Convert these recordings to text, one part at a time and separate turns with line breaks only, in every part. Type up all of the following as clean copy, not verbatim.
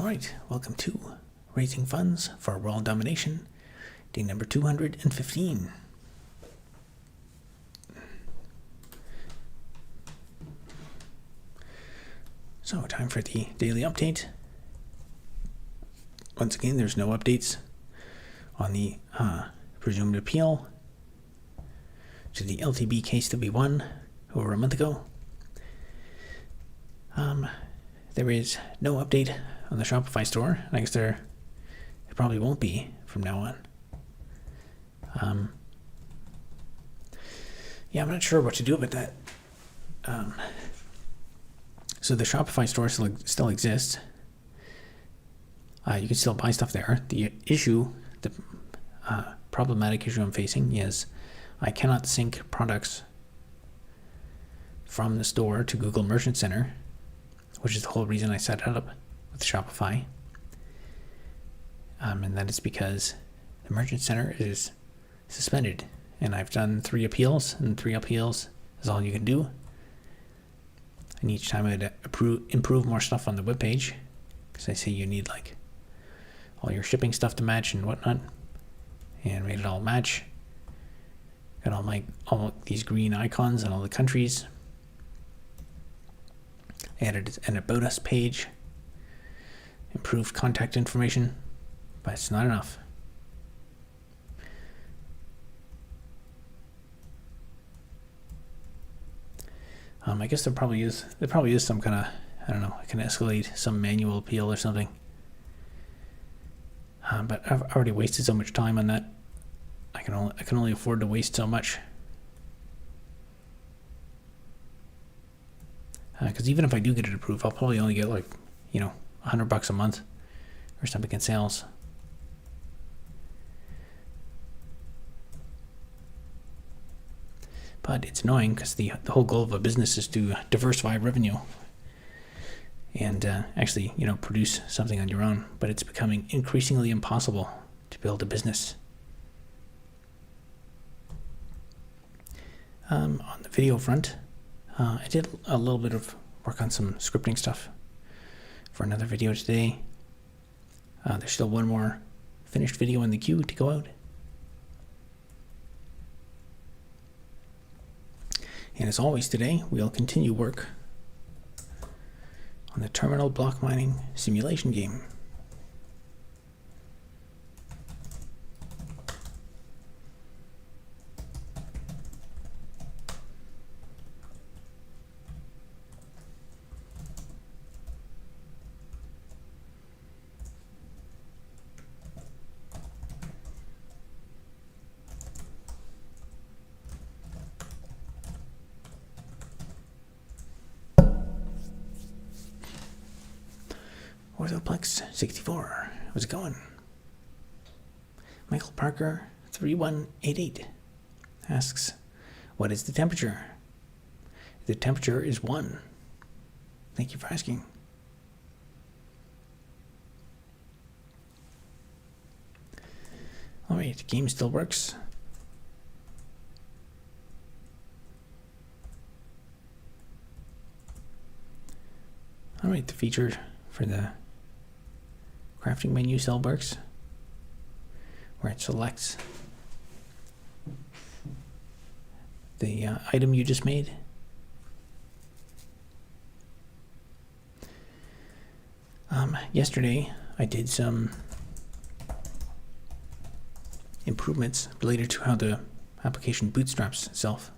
All right, welcome to Raising Funds for World Domination, day number 215. So, time for the daily update. Once again, there's no updates on the presumed appeal to the LTB case that we won over a month ago. There is no update on the Shopify Store. I guess it probably won't be from now on. Yeah, I'm not sure what to do about that. So the Shopify Store still exists. You can still buy stuff there. The problematic issue I'm facing is I cannot sync products from the store to Google Merchant Center, which is the whole reason I set it up with Shopify. And that is because the Merchant Center is suspended. And I've done 3 appeals, and 3 appeals is all you can do. And each time I'd improve more stuff on the webpage, because I say you need like all your shipping stuff to match and whatnot, and made it all match. Got all these green icons and all the countries. Added an About Us page, improved contact information, but it's not enough. I guess there probably is some kind of, I don't know, I can escalate some manual appeal or something. But I've already wasted so much time on that. I can only afford to waste so much. Because even if I do get it approved, I'll probably only get like, $100 a month or something in sales. But it's annoying because the whole goal of a business is to diversify revenue and actually, produce something on your own. But it's becoming increasingly impossible to build a business. On the video front, I did a little bit of work on some scripting stuff for another video today. There's still one more finished video in the queue to go out. And as always today, we'll continue work on the terminal block mining simulation game. Orthoplex 64. How's it going? Michael Parker 3188 asks, what is the temperature? The temperature is 1. Thank you for asking. All right, the game still works. All right, the feature for the crafting menu still works, where it selects the item you just made. Yesterday, I did some improvements related to how the application bootstraps itself.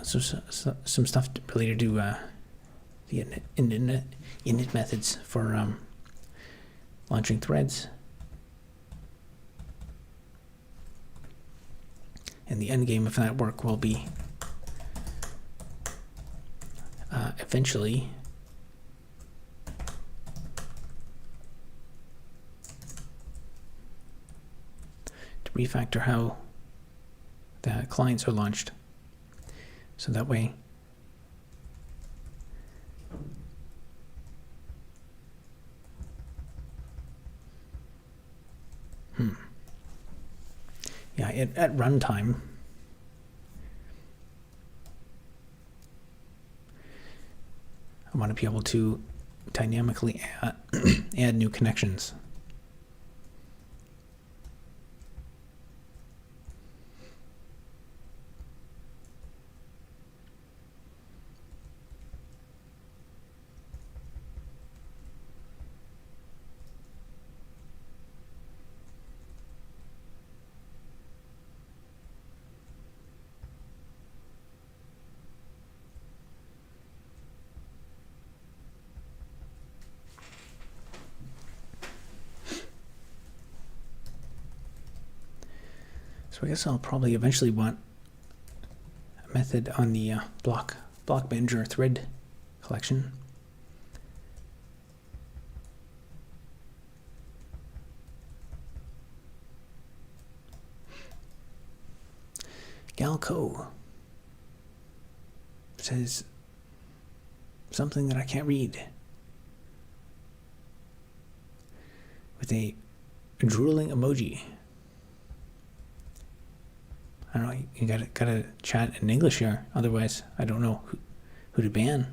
So some stuff related to the init methods for launching threads. And the end game of that work will be eventually to refactor how the clients are launched. So that way at runtime, I want to be able to dynamically add new connections. So I guess I'll probably eventually want a method on the block manager thread collection. Galco says something that I can't read with a drooling emoji. I don't know, you gotta chat in English here, otherwise I don't know who to ban.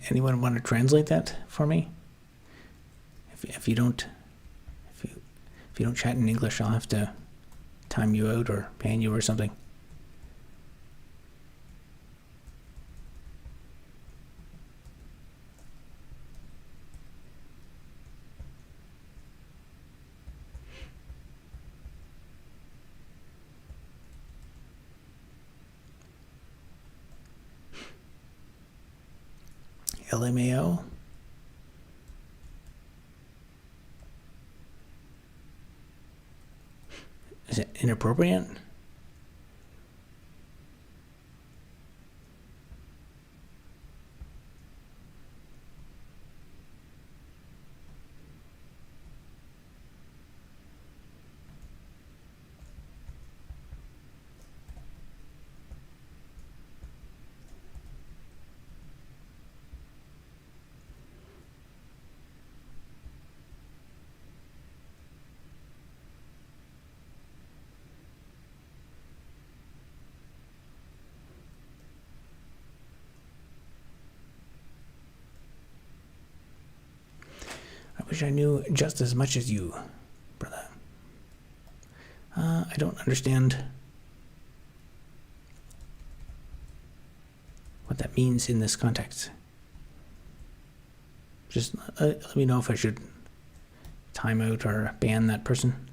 Anyone want to translate that for me? If you don't chat in English, I'll have to time you out or ban you or something. LMAO. Is it inappropriate? I wish I knew just as much as you, brother. I don't understand what that means in this context. Just let me know if I should time out or ban that person.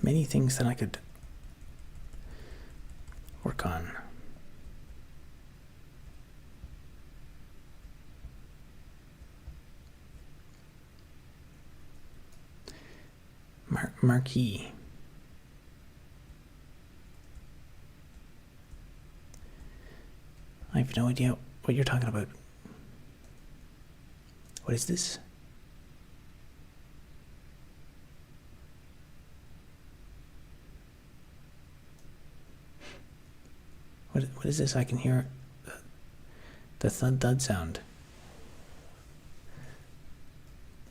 Many things that I could work on. Marquee. have no idea what you're talking about. What is this? What is this? I can hear the thud sound.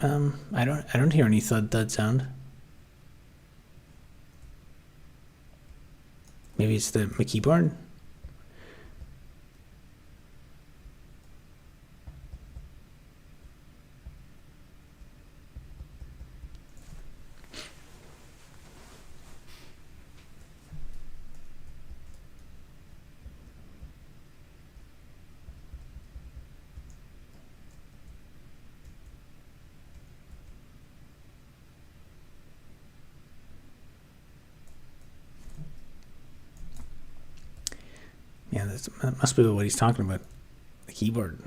I don't hear any thud sound. Maybe it's my keyboard. Yeah, that must be what he's talking about. The keyboard.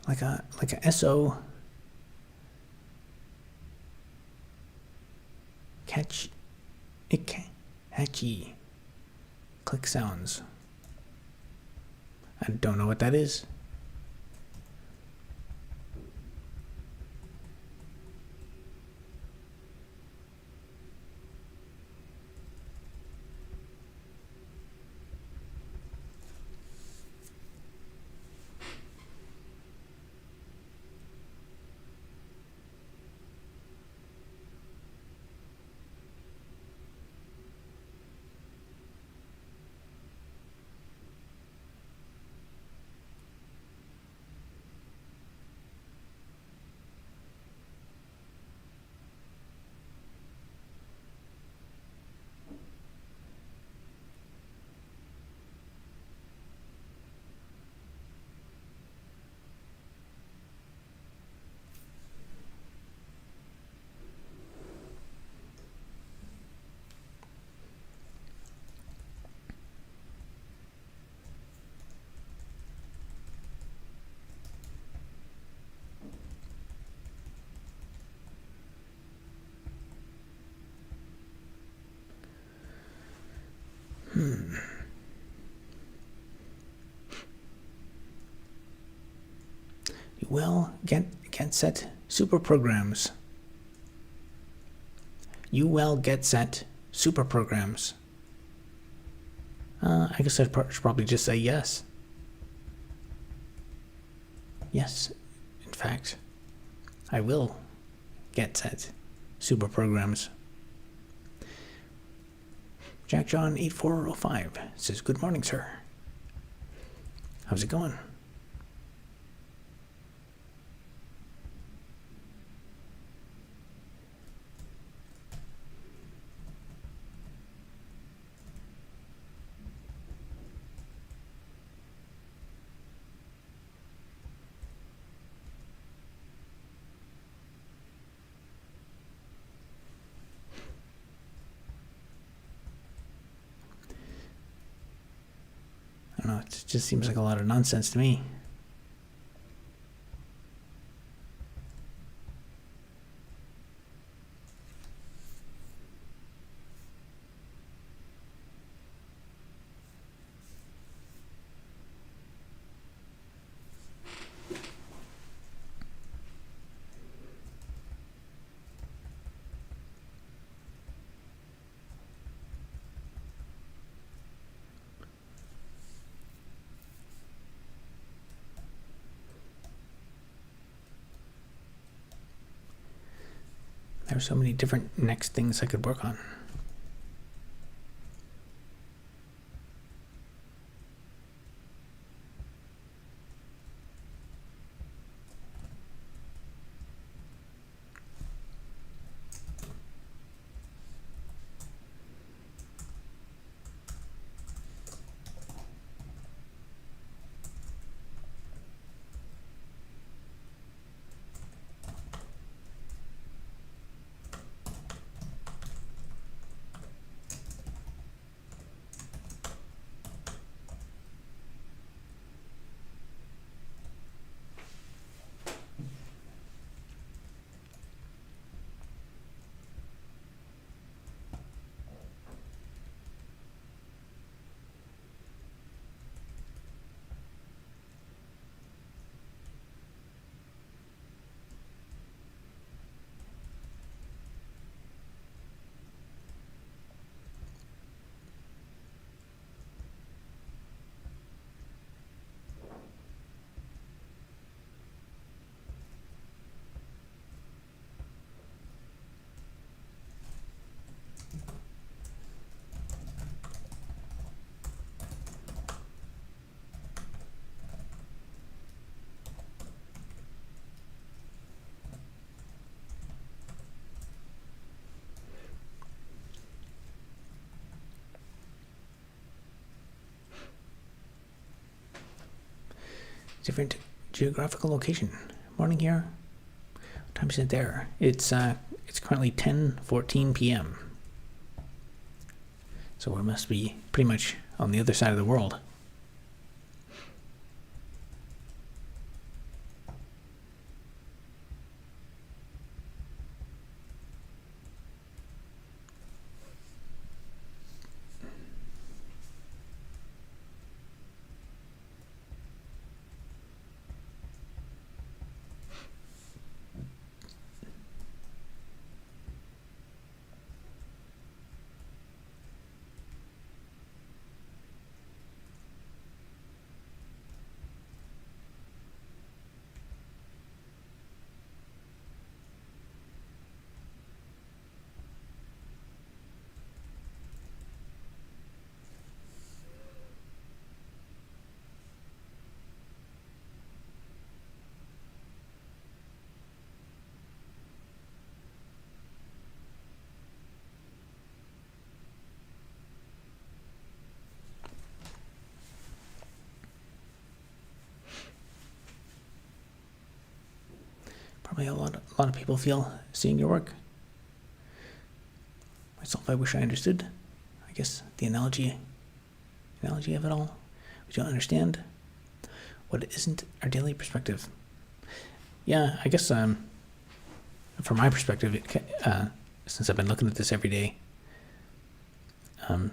Like a SO catchy click sounds. I don't know what that is. Well, get set super programs. You will get set super programs. I guess I should probably just say yes. Yes, in fact, I will get set super programs. Jack John 8405 says, "Good morning, sir. How's it going?" I don't know, it just seems like a lot of nonsense to me. There's so many different next things I could work on. different geographical location. Morning here. What time is it there? It's currently 10:14 p.m. So it must be pretty much on the other side of the world. Probably a lot of people feel seeing your work. Myself, I wish I understood. I guess the analogy of it all. We don't understand what isn't our daily perspective. Yeah, I guess from my perspective, since I've been looking at this every day, it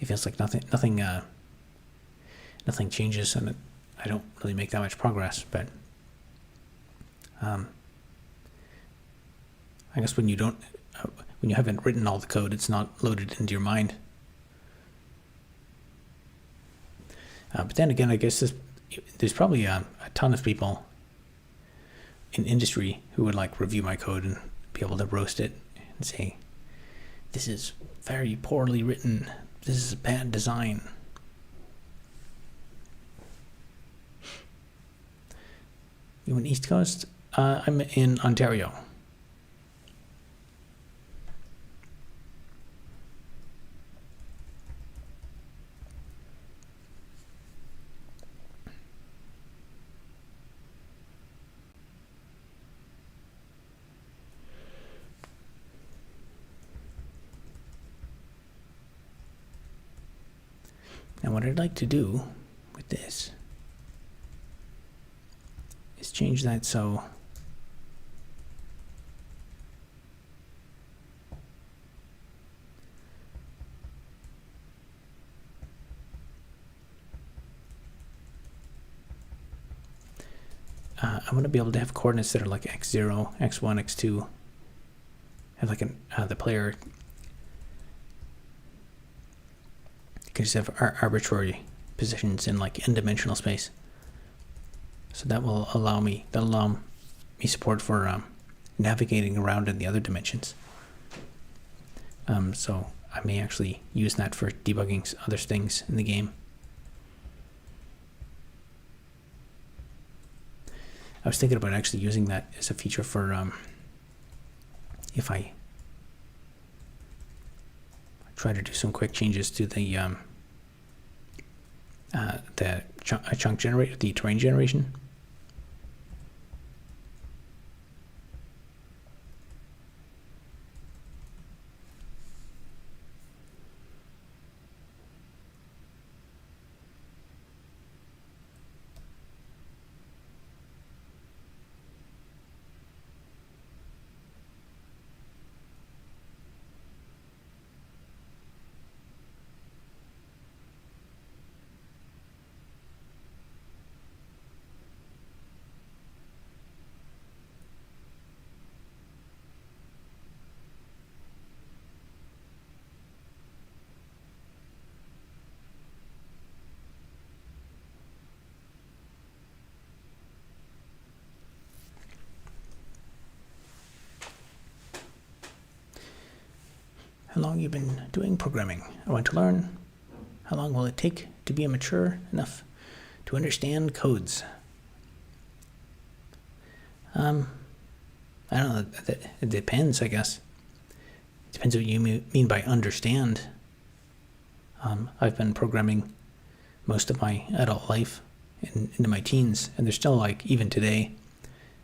feels like nothing changes, and I don't really make that much progress. But I guess when you haven't written all the code, it's not loaded into your mind. But then again, I guess there's probably a ton of people in industry who would like review my code and be able to roast it and say, this is very poorly written, this is bad design. You in East Coast? I'm in Ontario. Now what I'd like to do with this is change that so I want to be able to have coordinates that are like x0, x1, x2. Have like the player can just have arbitrary positions in like n-dimensional space. So that will allow me support for navigating around in the other dimensions. So I may actually use that for debugging other things in the game. I was thinking about actually using that as a feature for if I try to do some quick changes to the chunk generator, the terrain generation. How long you been doing programming? I want to learn. How long will it take to be mature enough to understand codes? I don't know. It depends, I guess. It depends what you mean by understand. I've been programming most of my adult life, into my teens, and they're still like, even today,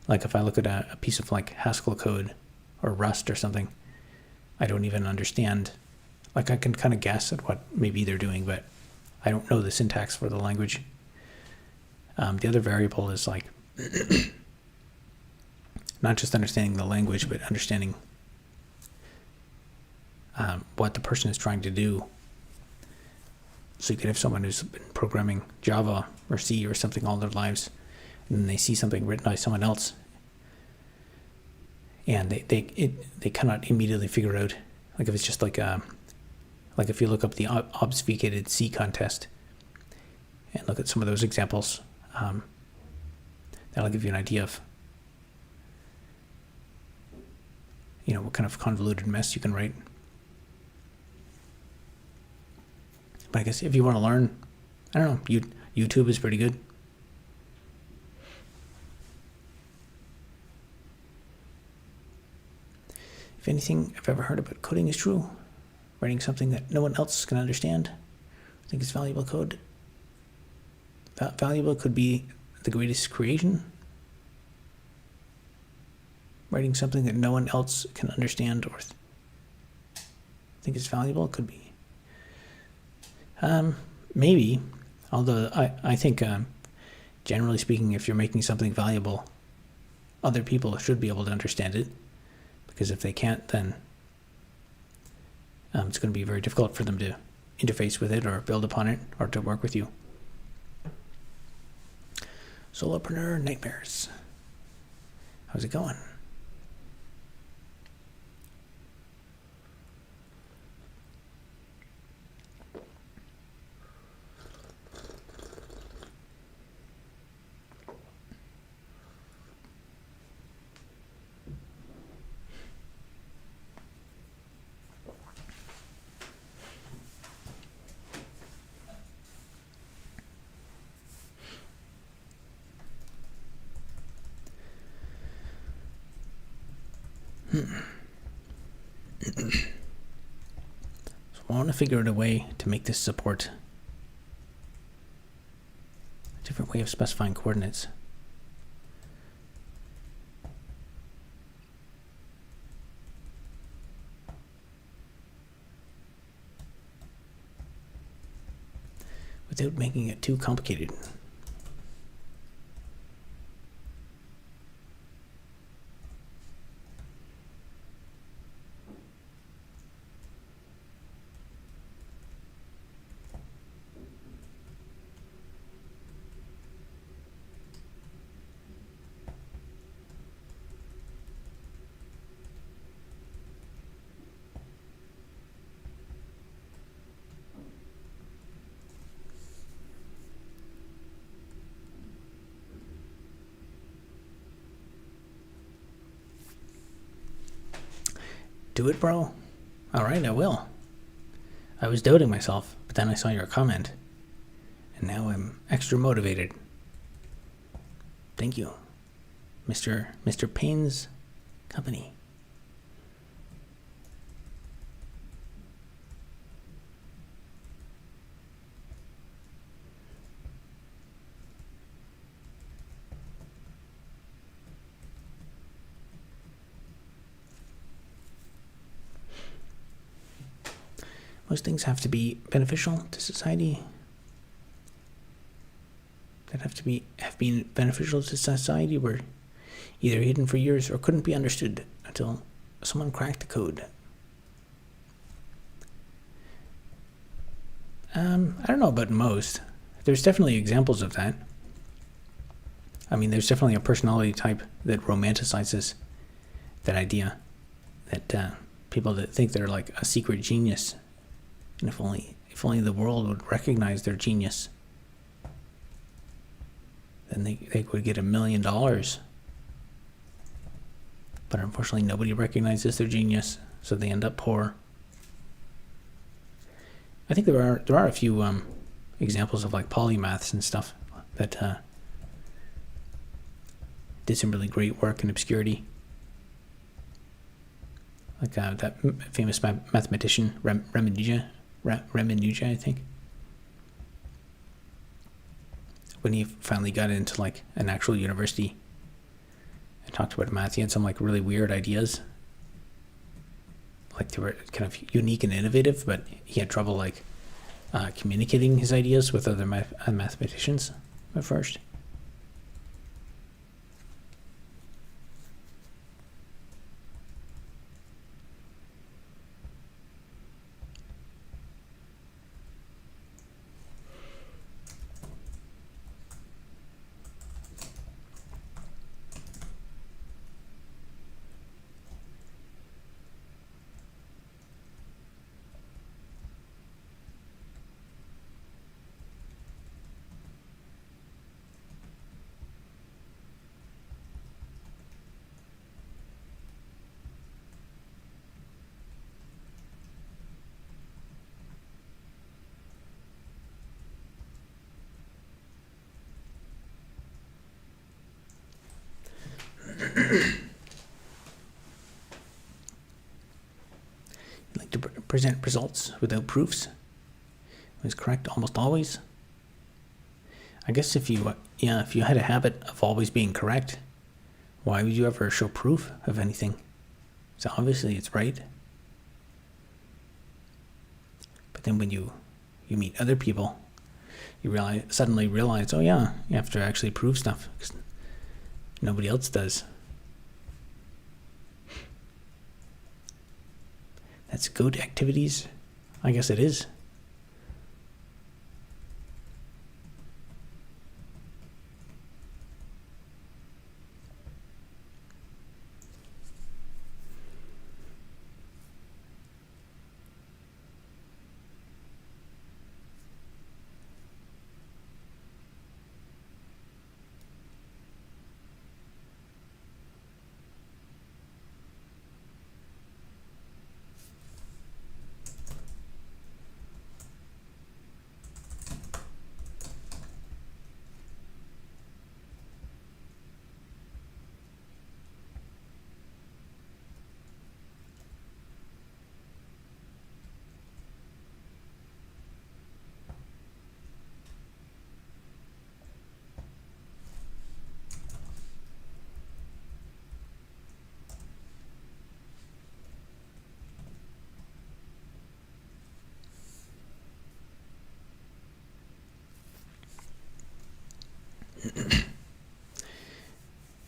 like if I look at a piece of like Haskell code or Rust or something, I don't even understand. Like I can kind of guess at what maybe they're doing, but I don't know the syntax for the language. The other variable is like not just understanding the language, but understanding what the person is trying to do. So you could have someone who's been programming Java or C or something all their lives, and then they see something written by someone else, and they cannot immediately figure out, like if it's just like if you look up the obfuscated C contest and look at some of those examples, that'll give you an idea of what kind of convoluted mess you can write. But I guess if you want to learn, I don't know, YouTube is pretty good. If anything I've ever heard about coding is true, writing something that no one else can understand, I think it's valuable code. Valuable could be the greatest creation. Writing something that no one else can understand or think is valuable could be. Maybe, although I think, generally speaking, if you're making something valuable, other people should be able to understand it, because if they can't, then it's going to be very difficult for them to interface with it or build upon it or to work with you. Solopreneur nightmares. How's it going? So I want to figure out a way to make this support a different way of specifying coordinates. Without making it too complicated. Do it, bro. All right, I will. I was doubting myself, but then I saw your comment, and now I'm extra motivated. Thank you, Mr. Payne's Company. Most things have to be beneficial to society. That have been beneficial to society were either hidden for years or couldn't be understood until someone cracked the code. I don't know about most. There's definitely examples of that. I mean, there's definitely a personality type that romanticizes that idea that people that think they're like a secret genius. And if only the world would recognize their genius, then they would get $1 million. But unfortunately, nobody recognizes their genius, so they end up poor. I think there are a few examples of like polymaths and stuff that did some really great work in obscurity. Like that famous mathematician Ramanuja, I think. when he finally got into like an actual university and talked about math, he had some like really weird ideas. Like they were kind of unique and innovative, but he had trouble like communicating his ideas with other mathematicians at first. Like to present results without proofs. It was correct almost always. I guess if you had a habit of always being correct, why would you ever show proof of anything? So obviously it's right. But then when you meet other people, you suddenly realize, oh yeah, you have to actually prove stuff because nobody else does. That's good activities? I guess it is.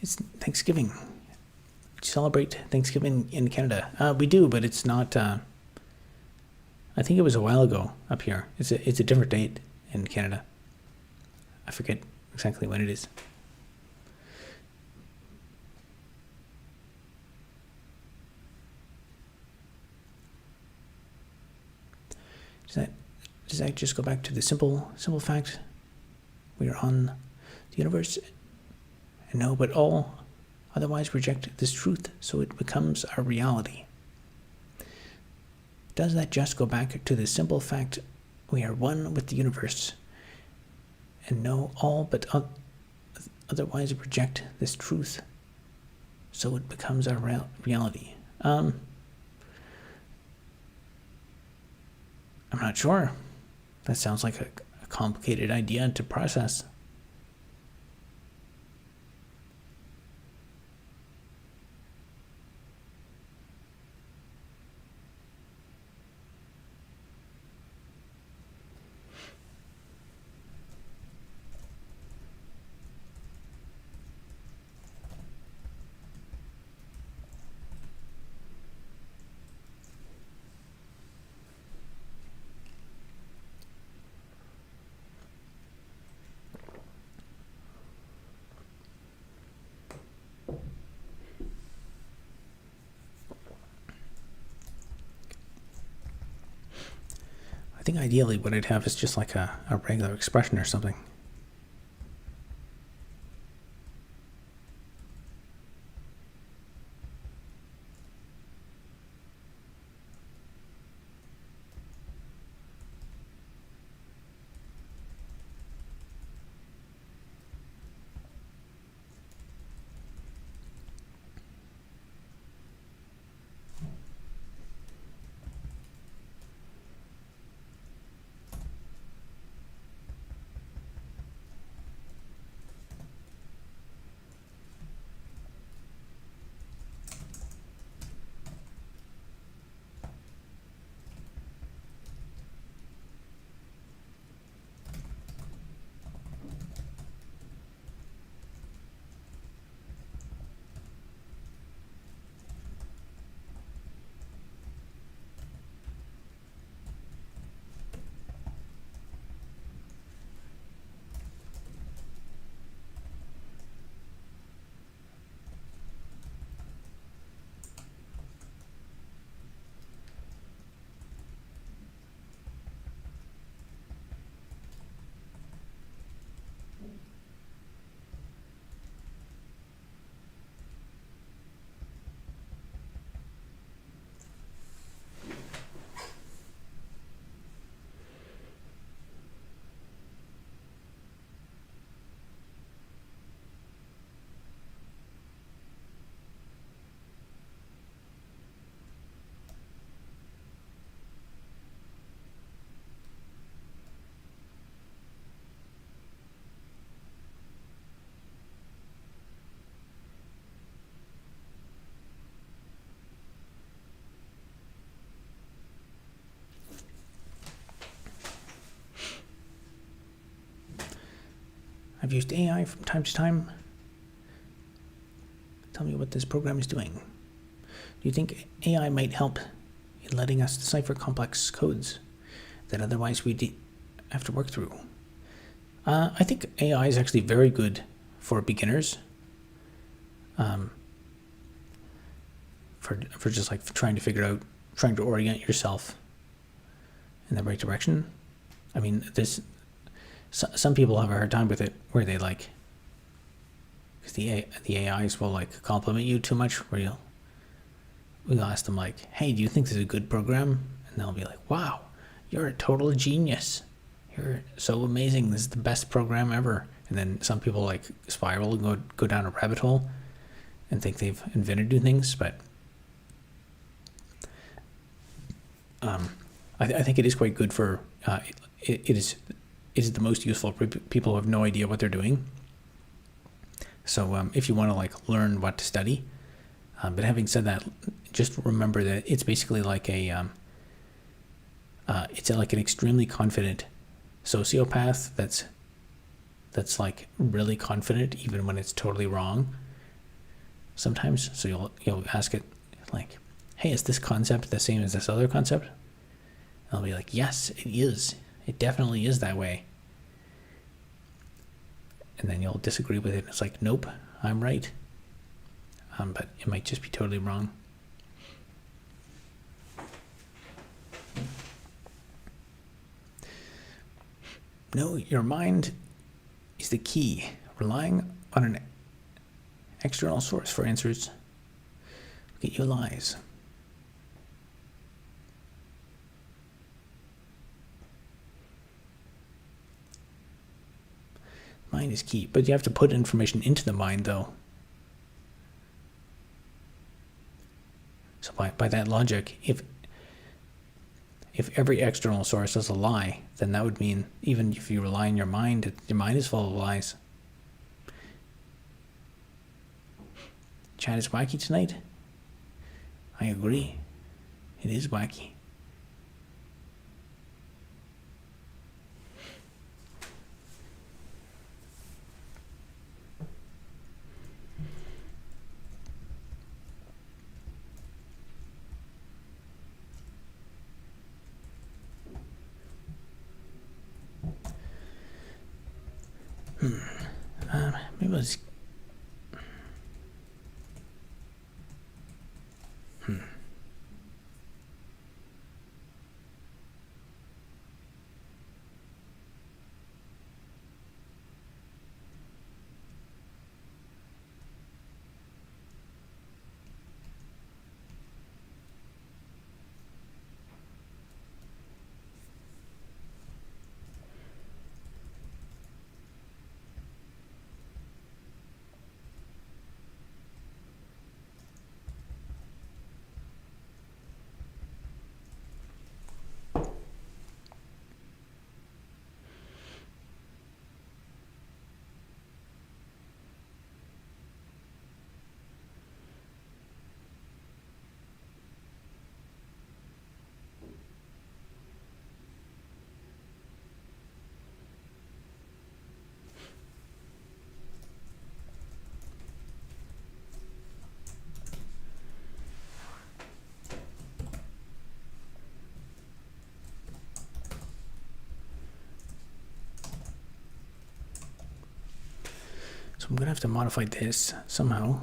It's Thanksgiving. Celebrate Thanksgiving in Canada. We do, but it's not. I think it was a while ago up here. It's a different date in Canada. I forget exactly when it is. Does that just go back to the simple fact we are on the universe and know but all otherwise reject this truth, so it becomes our reality? Does that just go back to the simple fact we are one with the universe and know all but otherwise reject this truth, so it becomes our reality? I'm not sure. That sounds like a complicated idea to process. I think ideally what I'd have is just like a regular expression or something. I've used AI from time to time. Tell me what this program is doing. Do you think AI might help in letting us decipher complex codes that otherwise we'd have to work through? I think AI is actually very good for beginners. For just like trying to orient yourself in the right direction. I mean, some people have a hard time with it, where they like, because the AIs will like compliment you too much, where we'll ask them like, hey, do you think this is a good program? And they'll be like, wow, you're a total genius. You're so amazing. This is the best program ever. And then some people like spiral and go down a rabbit hole and think they've invented new things. But I think it is quite good for, it is the most useful for people who have no idea what they're doing. So if you want to like learn what to study, but having said that, just remember that it's basically like it's like an extremely confident sociopath that's like really confident even when it's totally wrong sometimes. So you'll ask it like, hey, is this concept the same as this other concept? And I'll be like, yes, it is. It definitely is that way. And then you'll disagree with it. It's like, nope, I'm right. But it might just be totally wrong. No, your mind is the key. Relying on an external source for answers will get you lies. Mind is key, but you have to put information into the mind, though. So by that logic, if every external source is a lie, then that would mean even if you rely on your mind is full of lies. Chat is wacky tonight. I agree. It is wacky. Maybe let's. So I'm going to have to modify this somehow.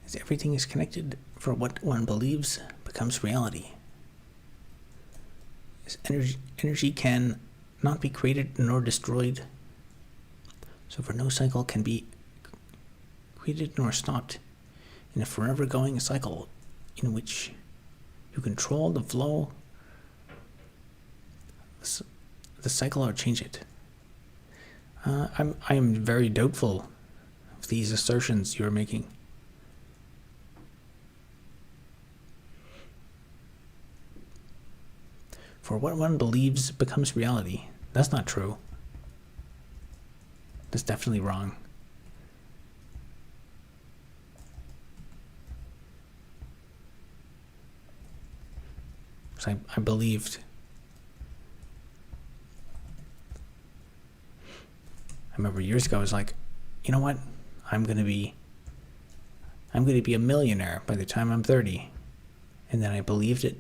As everything is connected, for what one believes becomes reality. As energy can not be created nor destroyed, so for no cycle can be created nor stopped in a forever going cycle in which you control the flow, the cycle, or change it. I am very doubtful of these assertions you are making. For what one believes becomes reality. That's not true. That's definitely wrong. Because I believed. I remember years ago I was like, you know what? I'm gonna be a millionaire by the time I'm 30. And then I believed it,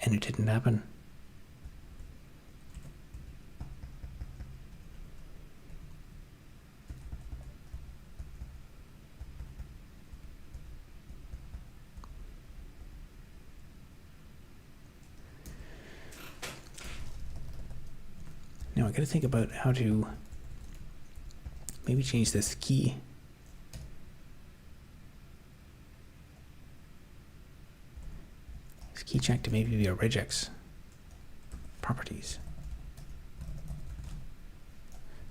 and it didn't happen. Now I gotta think about how to maybe change this key. This key check to maybe be a regex properties.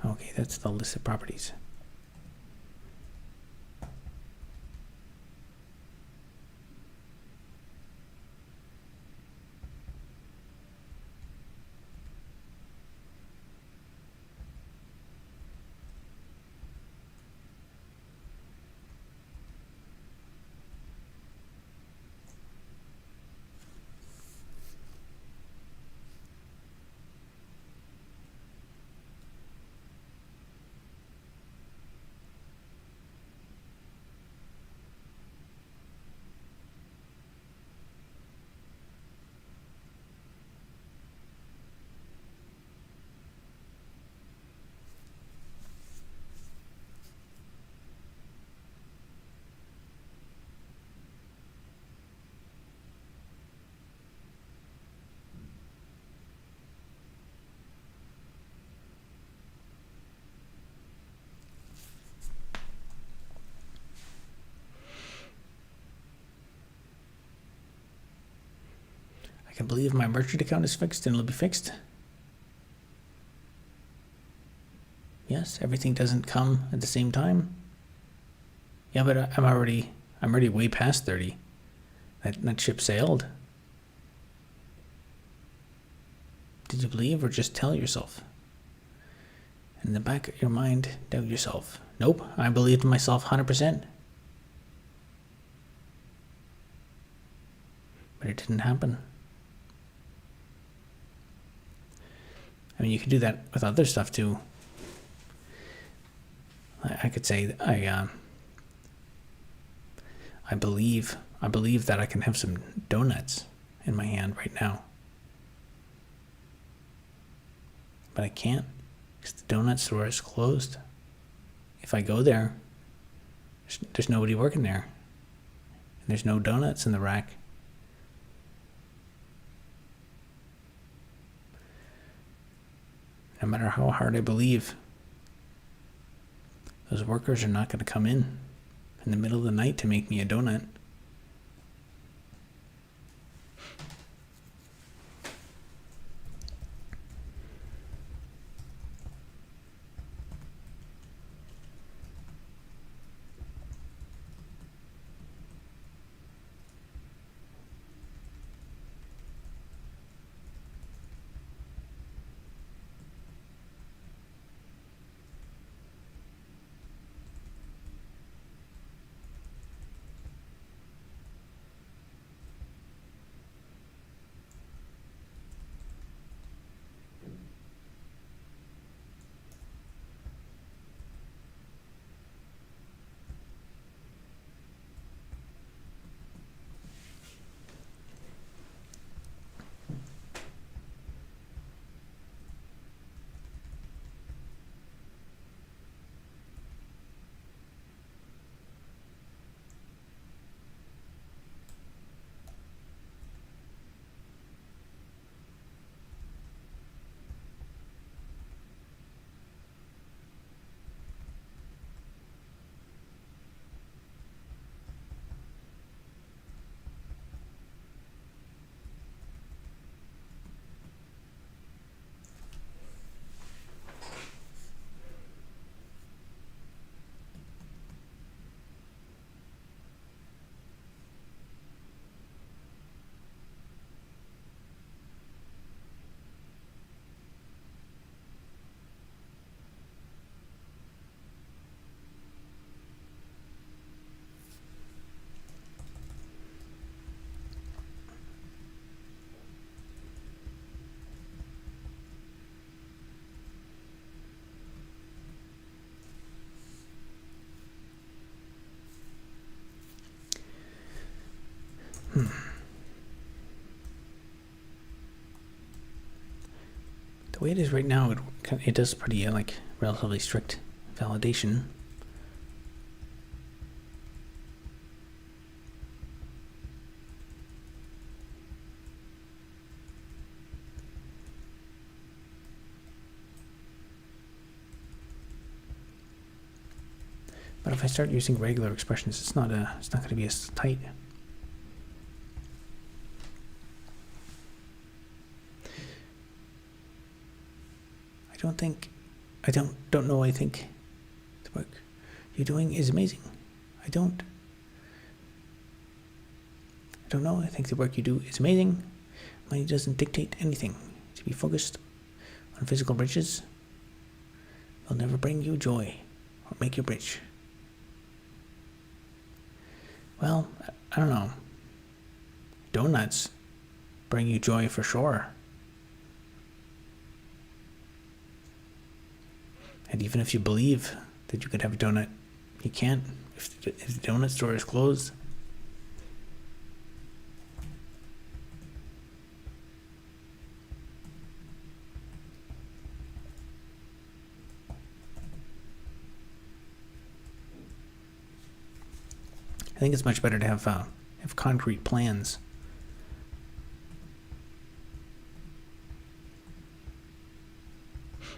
Okay, that's the list of properties. I can believe my merchant account is fixed and it'll be fixed. Yes, everything doesn't come at the same time. Yeah, but I'm already way past 30. That ship sailed. Did you believe or just tell yourself? In the back of your mind, doubt yourself. Nope, I believed myself 100%. But it didn't happen. I mean, you could do that with other stuff too. I could say I believe that I can have some donuts in my hand right now, but I can't because the donut store is closed. If I go there, there's nobody working there, and there's no donuts in the rack. No matter how hard I believe, those workers are not going to come in the middle of the night to make me a donut. The way it is right now, it does pretty like relatively strict validation. But if I start using regular expressions, it's not going to be as tight. I don't know. I think the work you're doing is amazing. I don't know. I think the work you do is amazing. Money doesn't dictate anything. To be focused on physical riches will never bring you joy or make you rich. Well, I don't know. Donuts bring you joy for sure. And even if you believe that you could have a donut, you can't if the donut store is closed. I think it's much better to have concrete plans.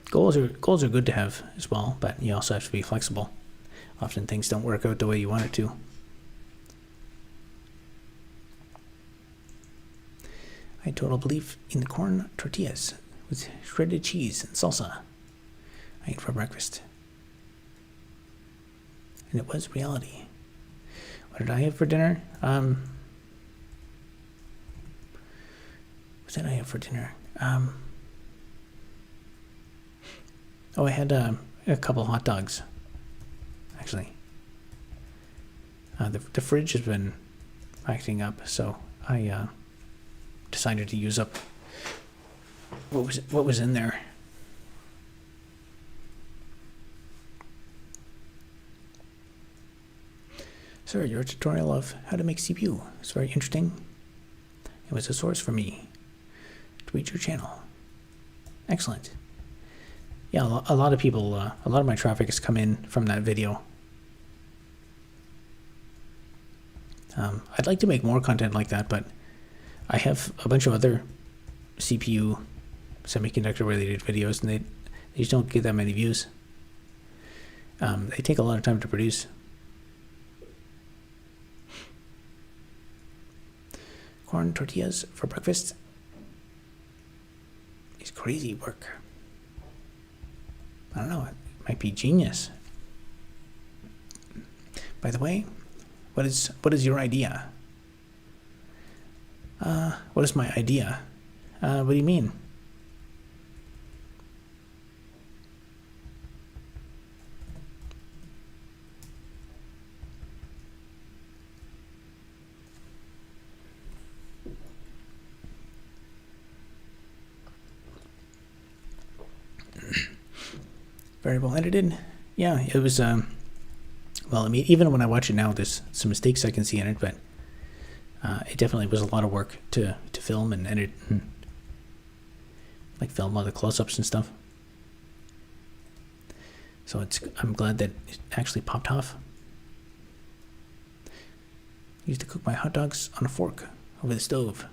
Goals are good to have as well, but you also have to be flexible. Often things don't work out the way you want it to. I had total belief in the corn tortillas with shredded cheese and salsa I ate for breakfast. And it was reality. What did I have for dinner? What did I have for dinner? I had a couple hot dogs, actually. The fridge has been acting up, so I decided to use up what was in there. Sir, your tutorial of how to make CPU is very interesting. It was a source for me to reach your channel. Excellent. Yeah, a lot of people, a lot of my traffic has come in from that video. I'd like to make more content like that, but I have a bunch of other CPU, semiconductor related videos, and they just don't get that many views. They take a lot of time to produce. Corn tortillas for breakfast is crazy work. I don't know, it might be genius. By the way, what is your idea? What is my idea? What do you mean? Very well edited. Yeah, it was, well, I mean, even when I watch it now, there's some mistakes I can see in it, but it definitely was a lot of work to film and edit, and like film all the close-ups and stuff. So I'm glad that it actually popped off. Used to cook my hot dogs on a fork over the stove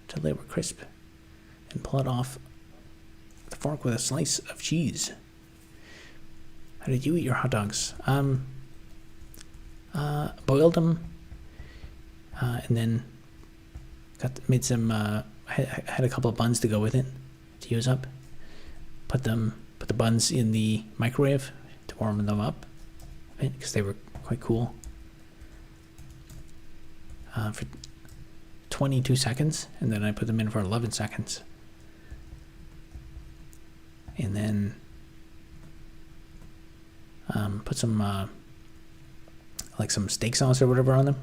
till they were crisp, and pull it off the fork with a slice of cheese. How did you eat your hot dogs? Boiled them, and then made some. Had a couple of buns to go with it to use up. Put the buns in the microwave to warm them up a bit because they were quite cool. For 22 seconds, and then I put them in for 11 seconds, and then put some like some steak sauce or whatever on them.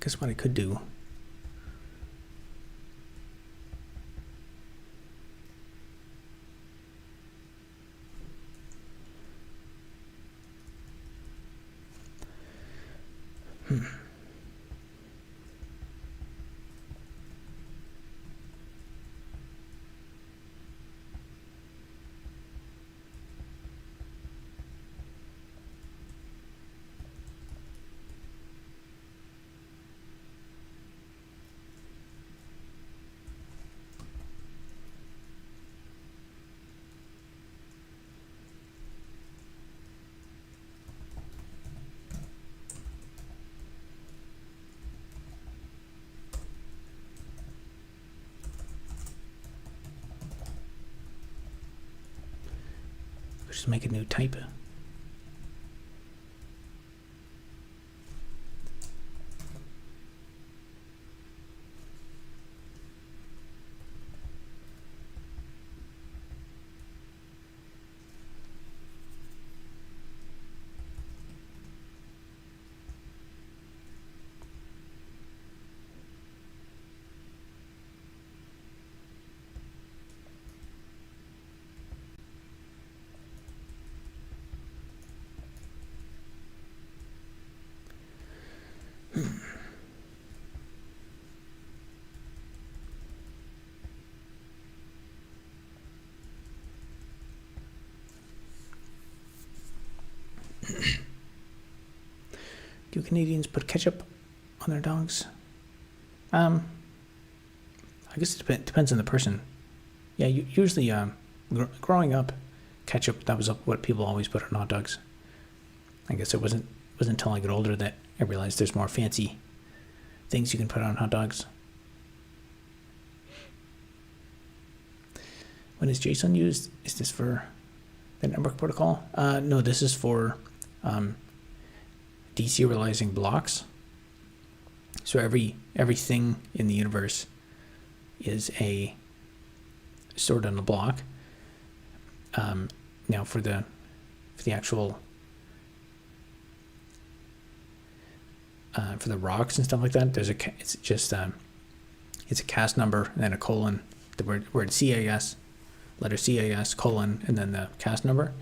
guess what I could do. Just make a new type. Do Canadians put ketchup on their dogs? I guess it depends on the person. Yeah, usually growing up, ketchup, that was what people always put on hot dogs. I guess it wasn't until I got older that I realized there's more fancy things you can put on hot dogs. When is JSON used? Is this for the network protocol? No, this is for deserializing blocks. So everything in the universe is stored on a block. Now for the actual for the rocks and stuff like that, it's a cast number and then a colon, the word CAS, letter CAS, colon, and then the cast number.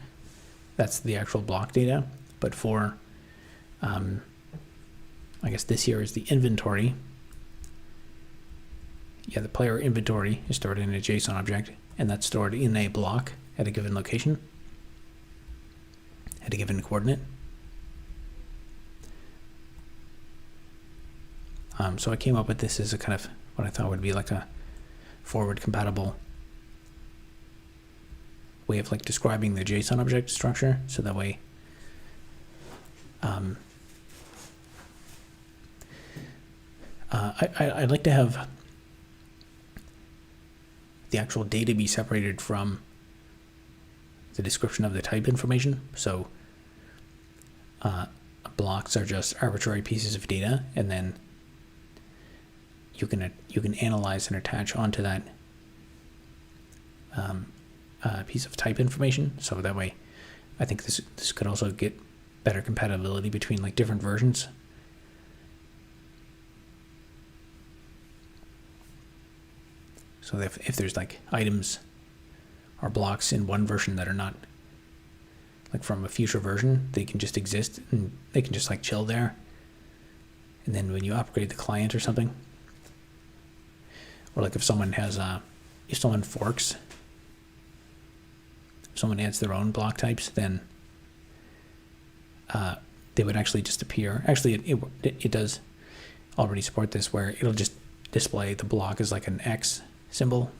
That's the actual block data. But for I guess this here is the inventory. Yeah, the player inventory is stored in a JSON object, and that's stored in a block at a given location, at a given coordinate. So I came up with this as a kind of what I thought would be like a forward compatible way of like describing the JSON object structure. So that way, I'd like to have the actual data be separated from the description of the type information. So blocks are just arbitrary pieces of data, and then you can analyze and attach onto that piece of type information. So that way, I think this could also get better compatibility between like different versions. So if there's like items or blocks in one version that are not like from a future version, they can just exist and they can just like chill there. And then when you upgrade the client or something, or like if someone has if someone forks, if someone adds their own block types, then they would actually just appear. Actually, it does already support this, where it'll just display the block as like an X symbol,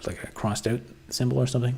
like a crossed out symbol or something.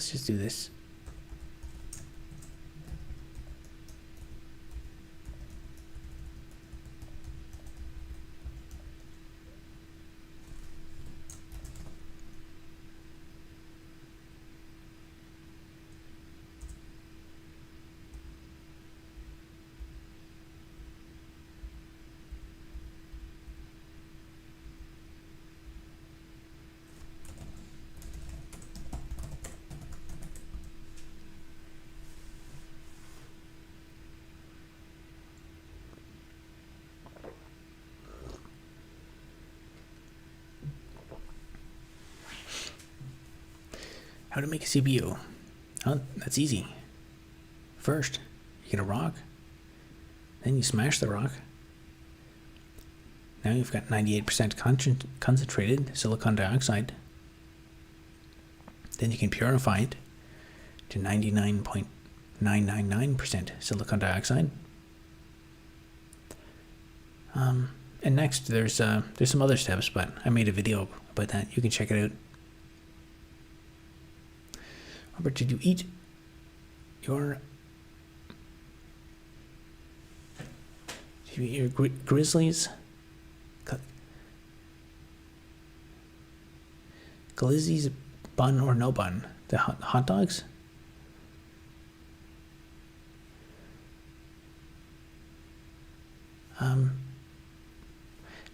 let's just do this. How to make a CPU? Oh, that's easy. First, you get a rock, then you smash the rock. Now you've got 98% concentrated silicon dioxide. Then you can purify it to 99.999% silicon dioxide. And next, there's some other steps, but I made a video about that. You can check it out. Robert, did you eat your Grizzlies? Glizzy's bun or no bun? The hot dogs?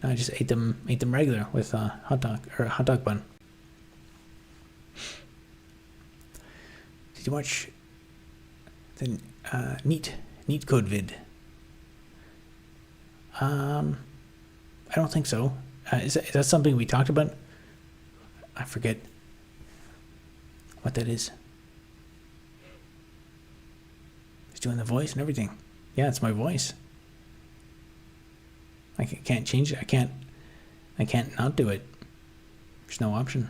No, I just ate them regular with a hot dog bun. Did you watch the neat code vid? I don't think so. Is that something we talked about? I forget what that is. It's doing the voice and everything. Yeah, it's my voice. I can't change it. I can't not do it. There's no option.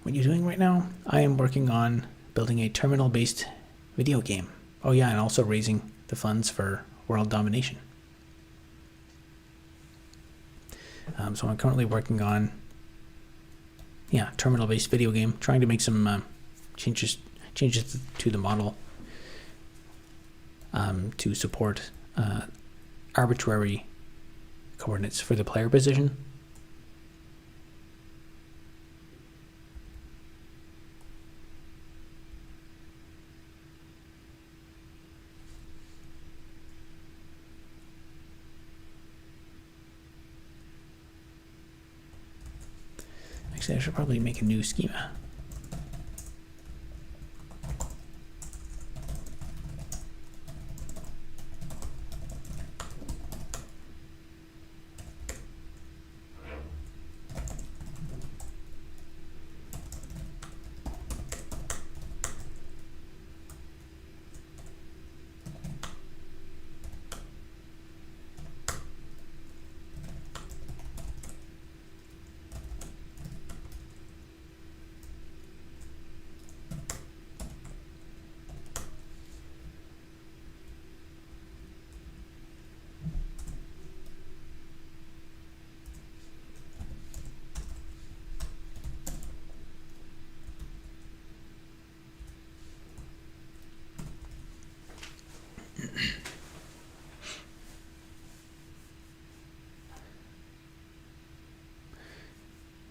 What you're doing right now? I am working on building a terminal-based video game. Oh yeah, and also raising the funds for world domination. So I'm currently working on, terminal-based video game, trying to make some changes to the model to support arbitrary coordinates for the player position. Actually, I should probably make a new schema.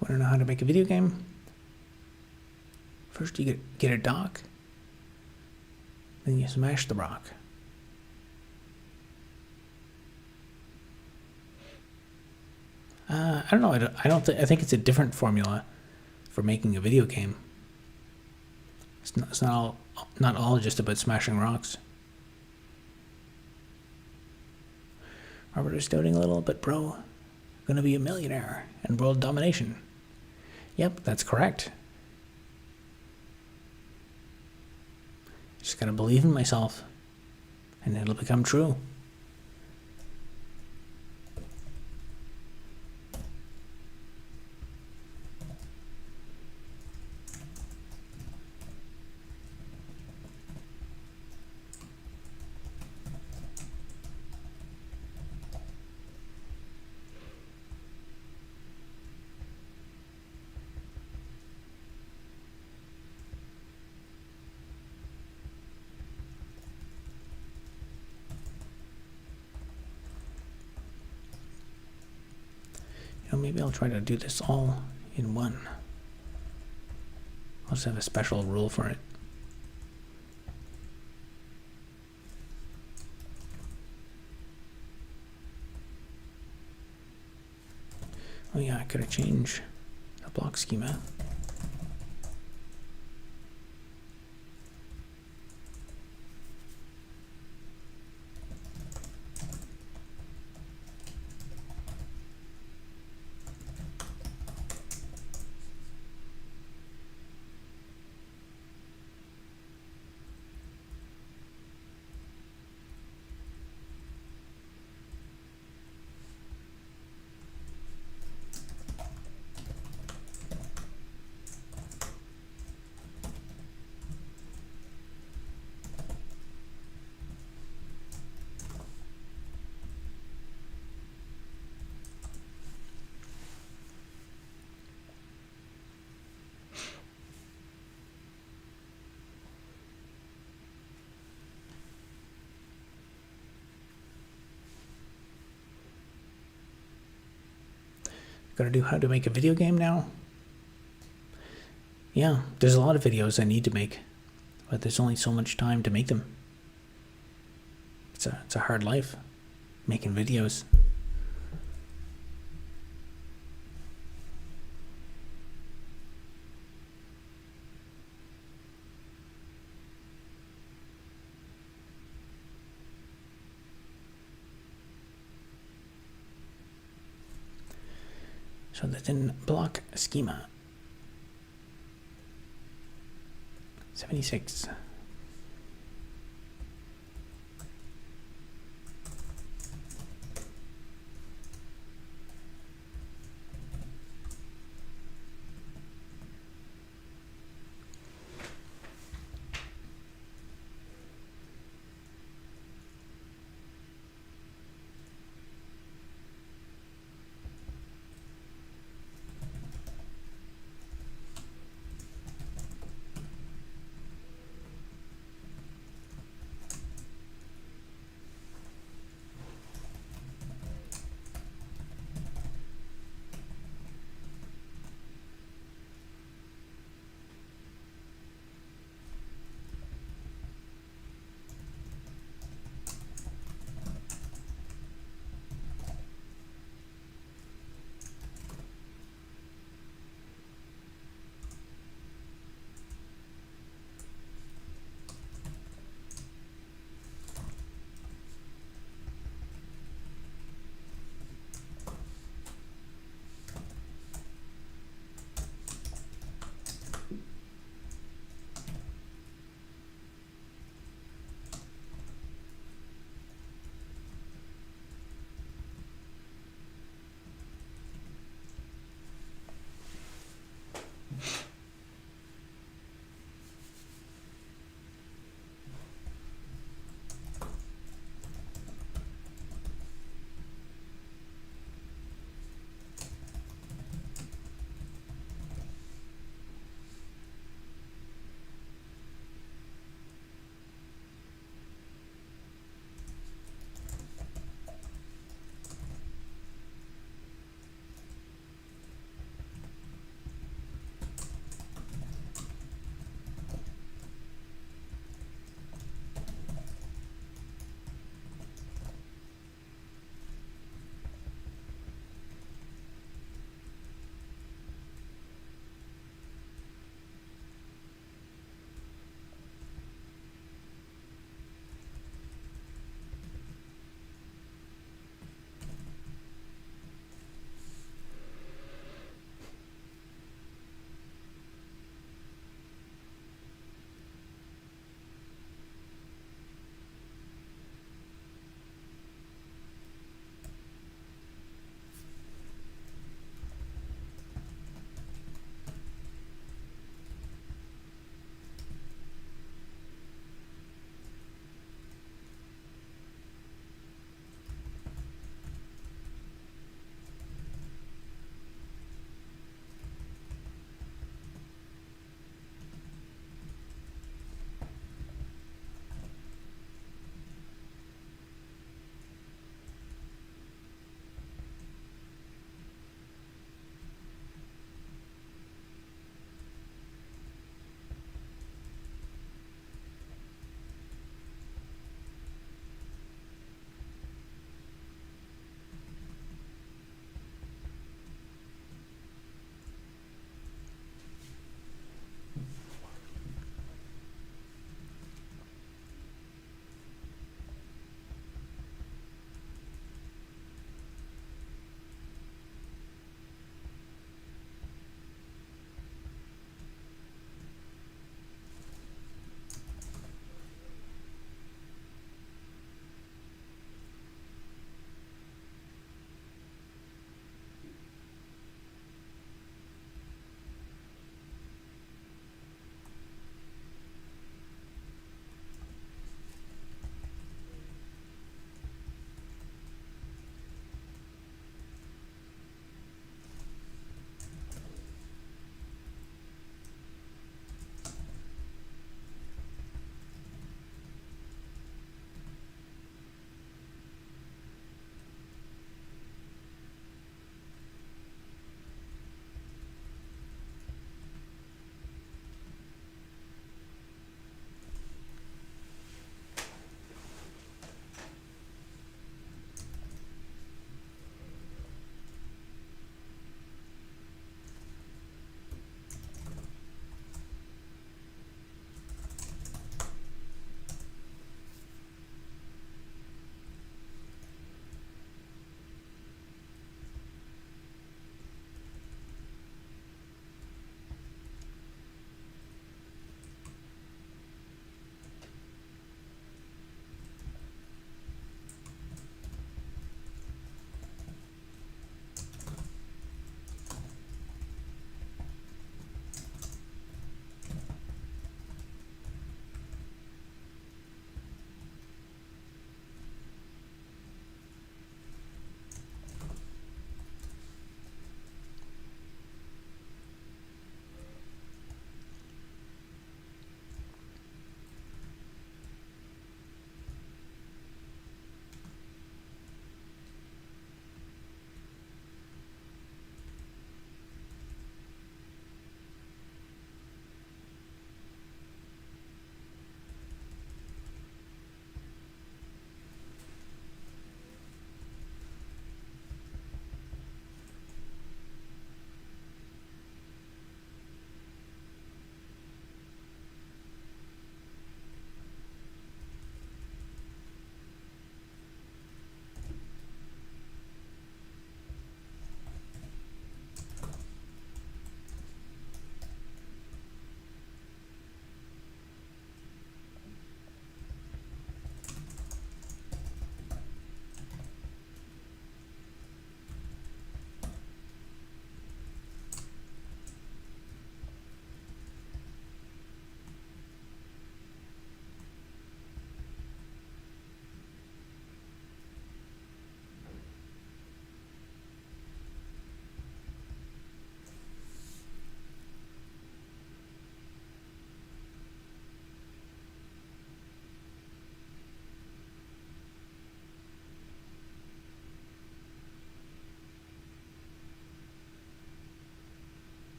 Want to know how to make a video game? First you get a dock, then you smash the rock. I don't know. I think it's a different formula for making a video game. It's not all just about smashing rocks. Robert is doubting a little, but bro, gonna be a millionaire and world domination. Yep, that's correct. Just gotta believe in myself, and it'll become true. maybe I'll try to do this all in one. I'll just have a special rule for it. Oh yeah, I could have changed the block schema. Gotta do how to make a video game now. Yeah, there's a lot of videos I need to make, but there's only so much time to make them. It's a hard life, making videos. So the thin block schema. 76.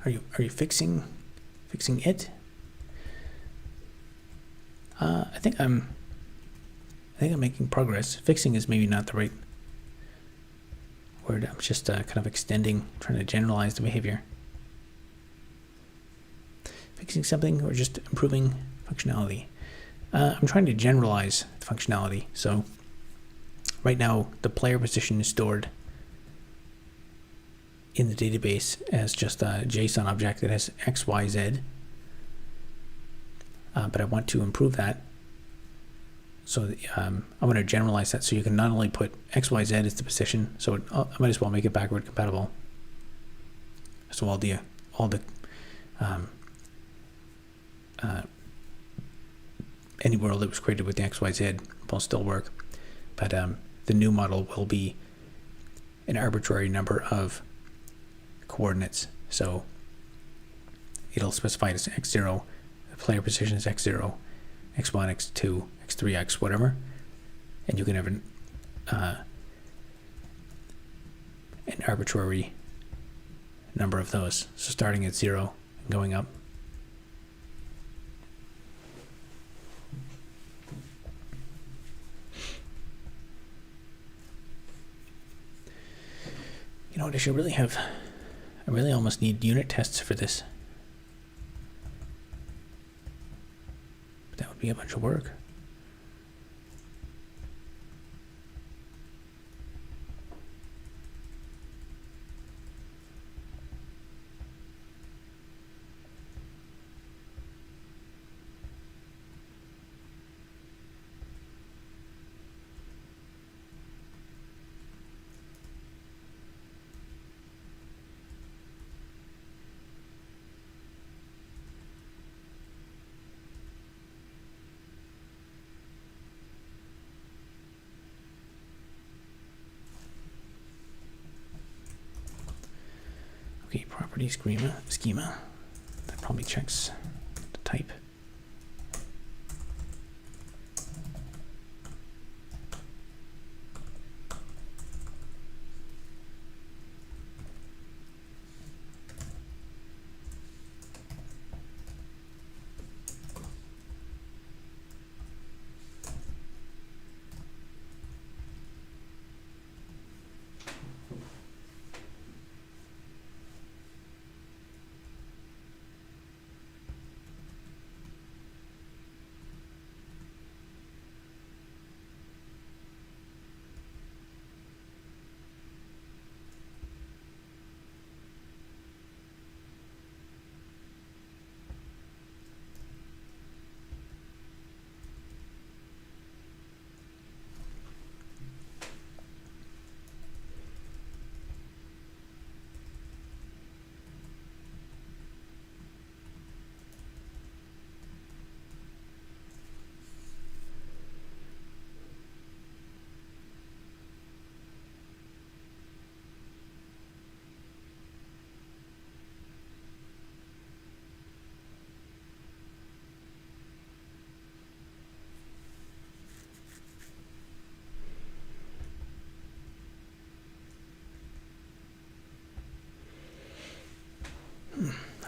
Are you fixing it? I think I'm making progress. Fixing is maybe not the right word. I'm just kind of extending, trying to generalize the behavior. Fixing something or just improving functionality. I'm trying to generalize the functionality. So right now, the player position is stored in the database as just a JSON object that has X, Y, Z. But I want to improve that. So I want to generalize that so you can not only put X, Y, Z as the position, so I might as well make it backward compatible. So all the any world that was created with the X, Y, Z will still work, but the new model will be an arbitrary number of coordinates. So it'll specify it as X0, the player position is X0, X1, X2, X3, X whatever, and you can have an arbitrary number of those. So starting at 0 and going up. You know what, I really almost need unit tests for this. But that would be a bunch of work. Okay, property schema. That probably checks the type.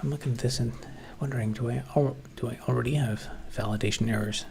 I'm looking at this and wondering, do I already have validation errors?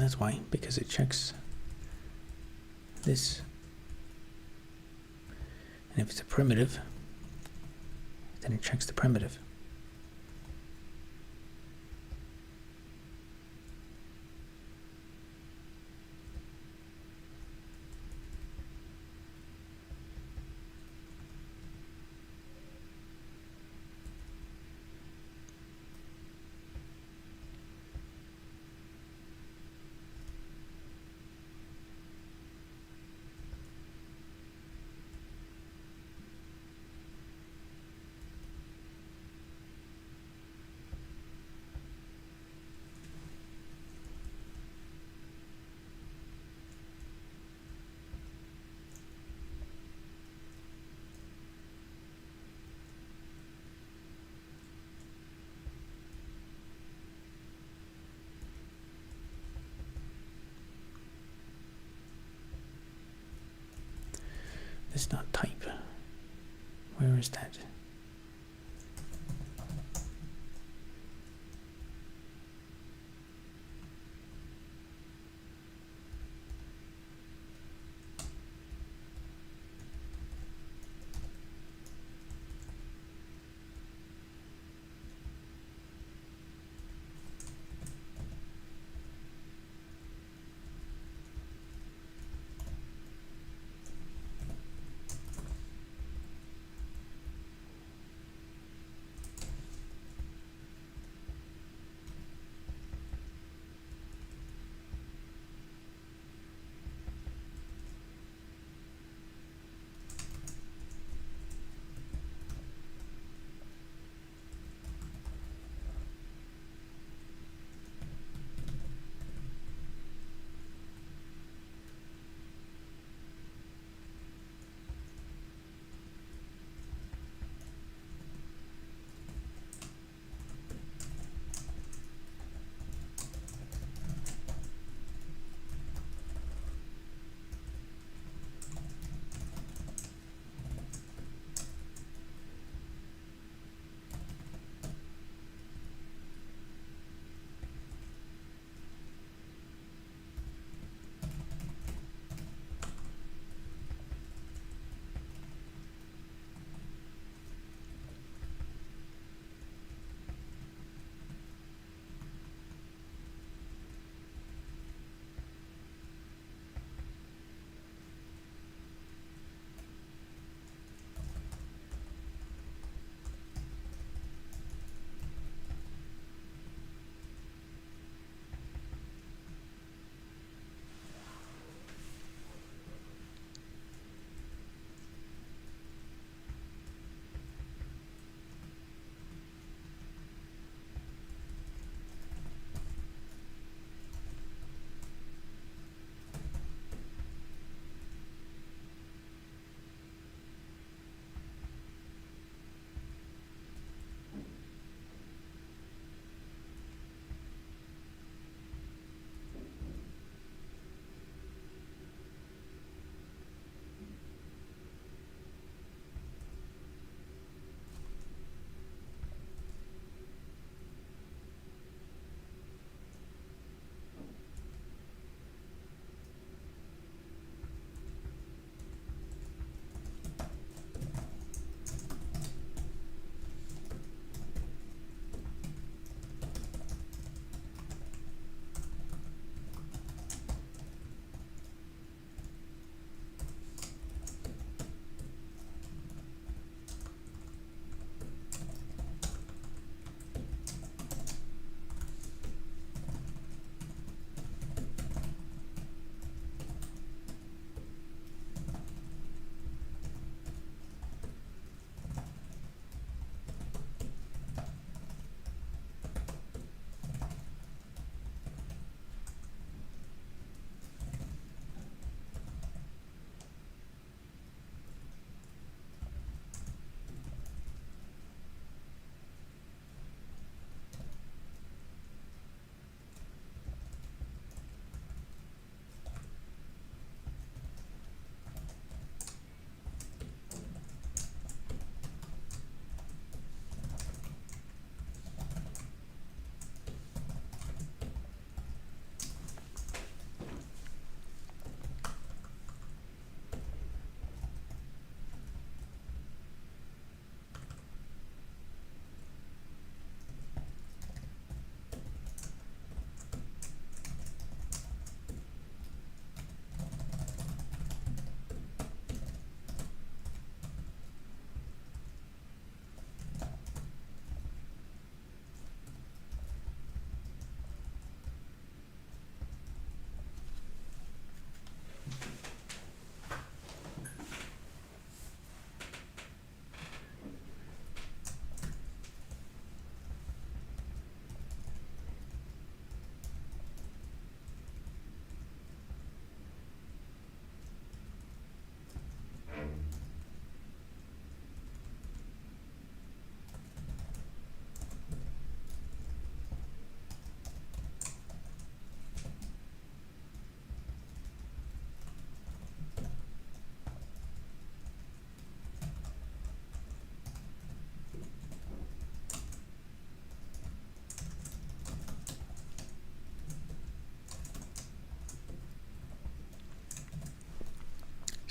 that's why, because it checks this. And if it's a primitive, then it checks the primitive. It's not type. Where is that?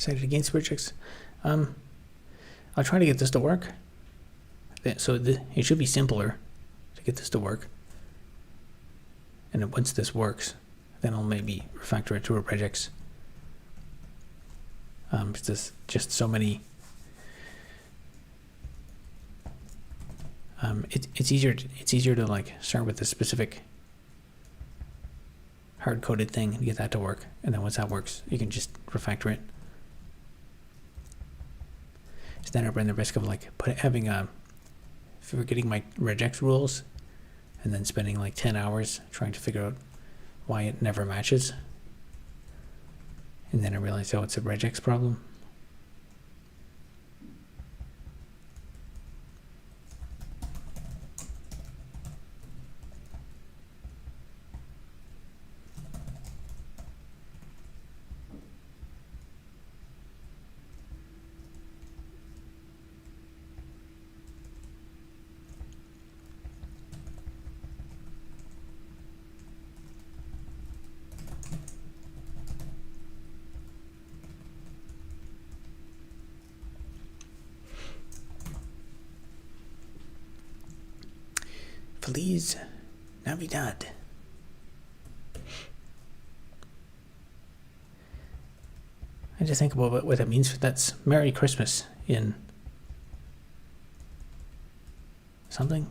Decided against regex. I'll try to get this to work. So it should be simpler to get this to work. And then once this works, then I'll maybe refactor it to a regex. Because there's just so many. It's easier to like start with a specific hard-coded thing and get that to work, and then once that works, you can just refactor it. So then I run the risk of like forgetting my regex rules, and then spending like 10 hours trying to figure out why it never matches, and then I realize, oh, it's a regex problem. Feliz Navidad. I just think about what that means. That's Merry Christmas in something.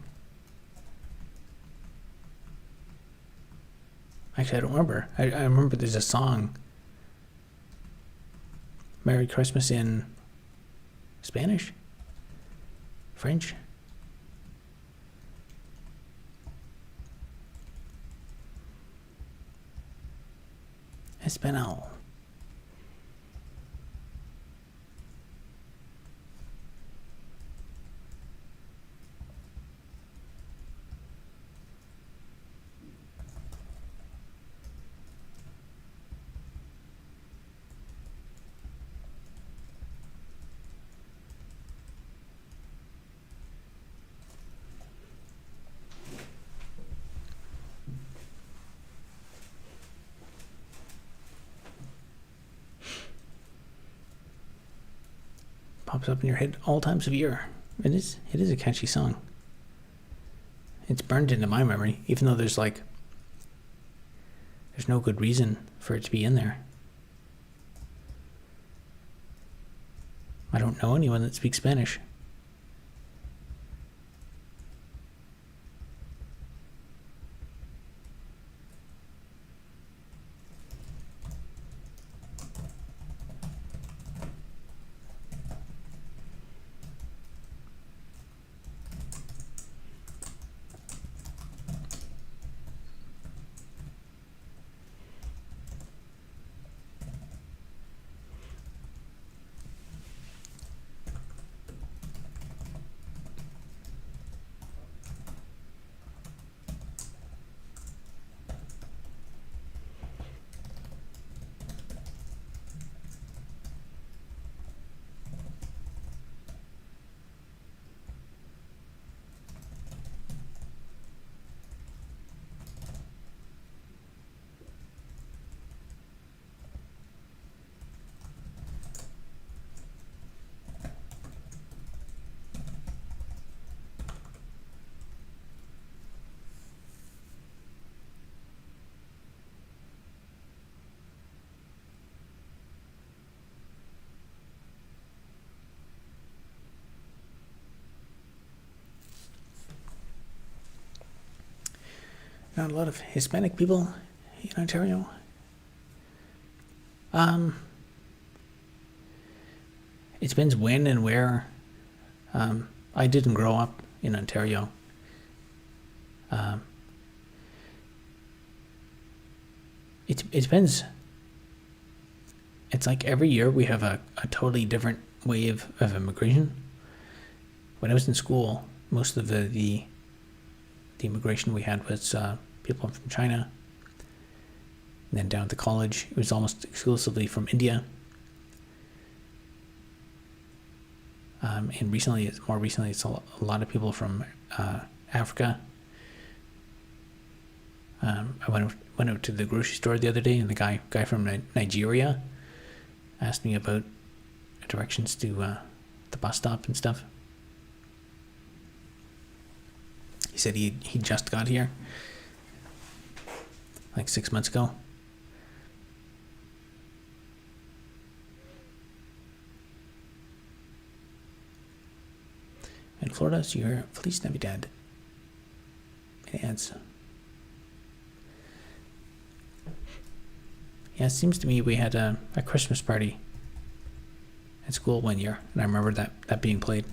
Actually, I don't remember. I remember there's a song, Merry Christmas in Spanish? French? Espanol. Pops up in your head all times of year. It is a catchy song. It's burned into my memory, even though there's no good reason for it to be in there. I don't know anyone that speaks Spanish. Not a lot of Hispanic people in Ontario. It depends when and where. I didn't grow up in Ontario. It depends. It's like every year we have a totally different wave of immigration. When I was in school, most of the immigration we had was people from China. And then down to college, it was almost exclusively from India. And more recently, it's a lot of people from Africa. I went out to the grocery store the other day, and the guy from Nigeria asked me about directions to the bus stop and stuff. He said he just got here, like 6 months ago. In Florida, so you're Feliz Navidad. It adds. Yeah, it seems to me we had a Christmas party at school one year, and I remember that being played.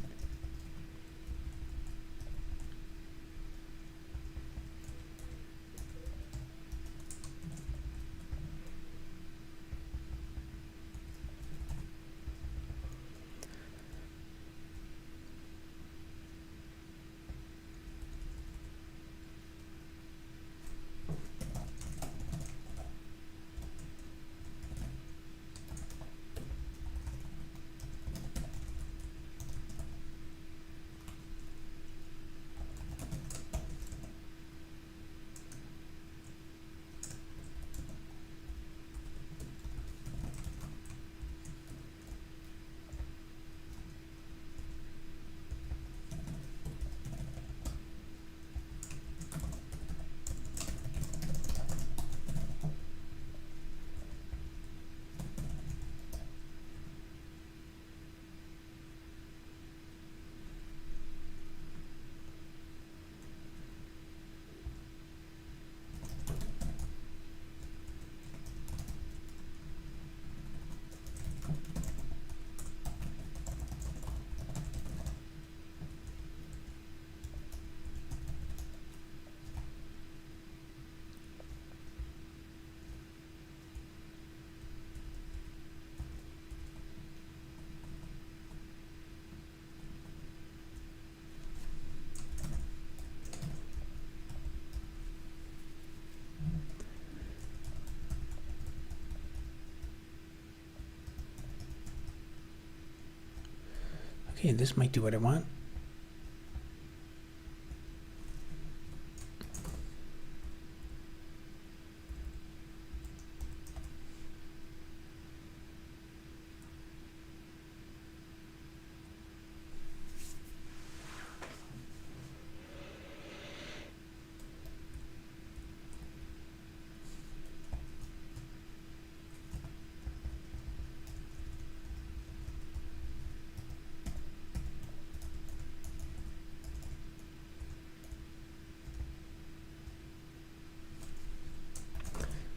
Okay, this might do what I want.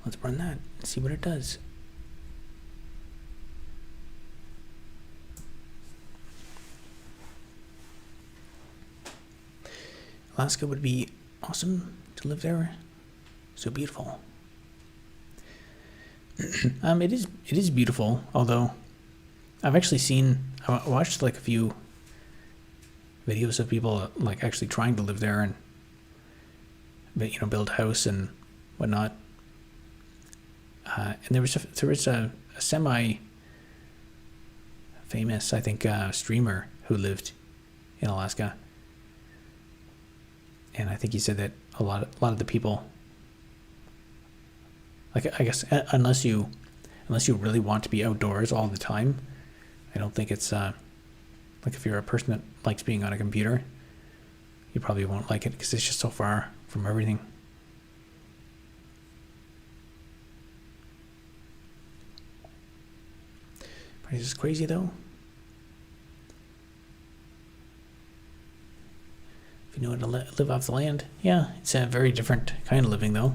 Let's run that and see what it does. Alaska would be awesome to live there. So beautiful. It is beautiful, although I've actually I watched like a few videos of people like actually trying to live there and build a house and whatnot. And there was a semi-famous, I think, streamer who lived in Alaska, and I think he said that a lot of the people, like I guess, unless you really want to be outdoors all the time, I don't think it's like if you're a person that likes being on a computer, you probably won't like it because it's just so far from everything. Price is crazy though. If you know how to live off the land, yeah, it's a very different kind of living though.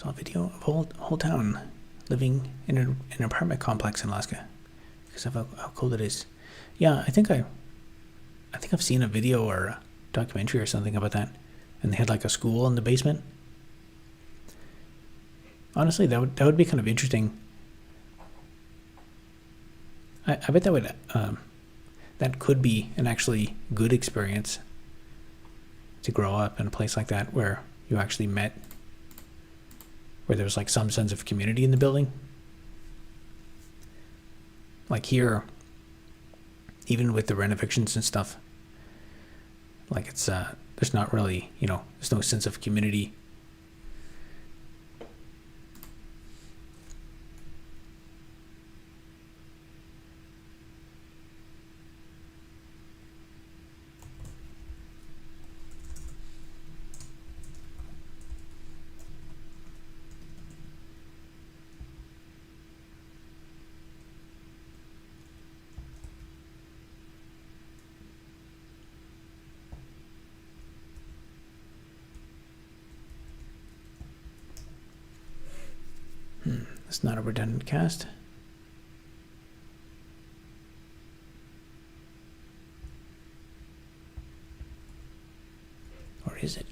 Saw a video of whole town living in an apartment complex in Alaska because of how cold it is. Yeah, I think I've seen a video or a documentary or something about that, and they had like a school in the basement. Honestly, that would be kind of interesting. I bet that could be an actually good experience to grow up in a place like that where you actually met, where there was like some sense of community in the building. Like here, even with the renovations and stuff, like it's there's not really, there's no sense of community. It's not a redundant cast. Or is it?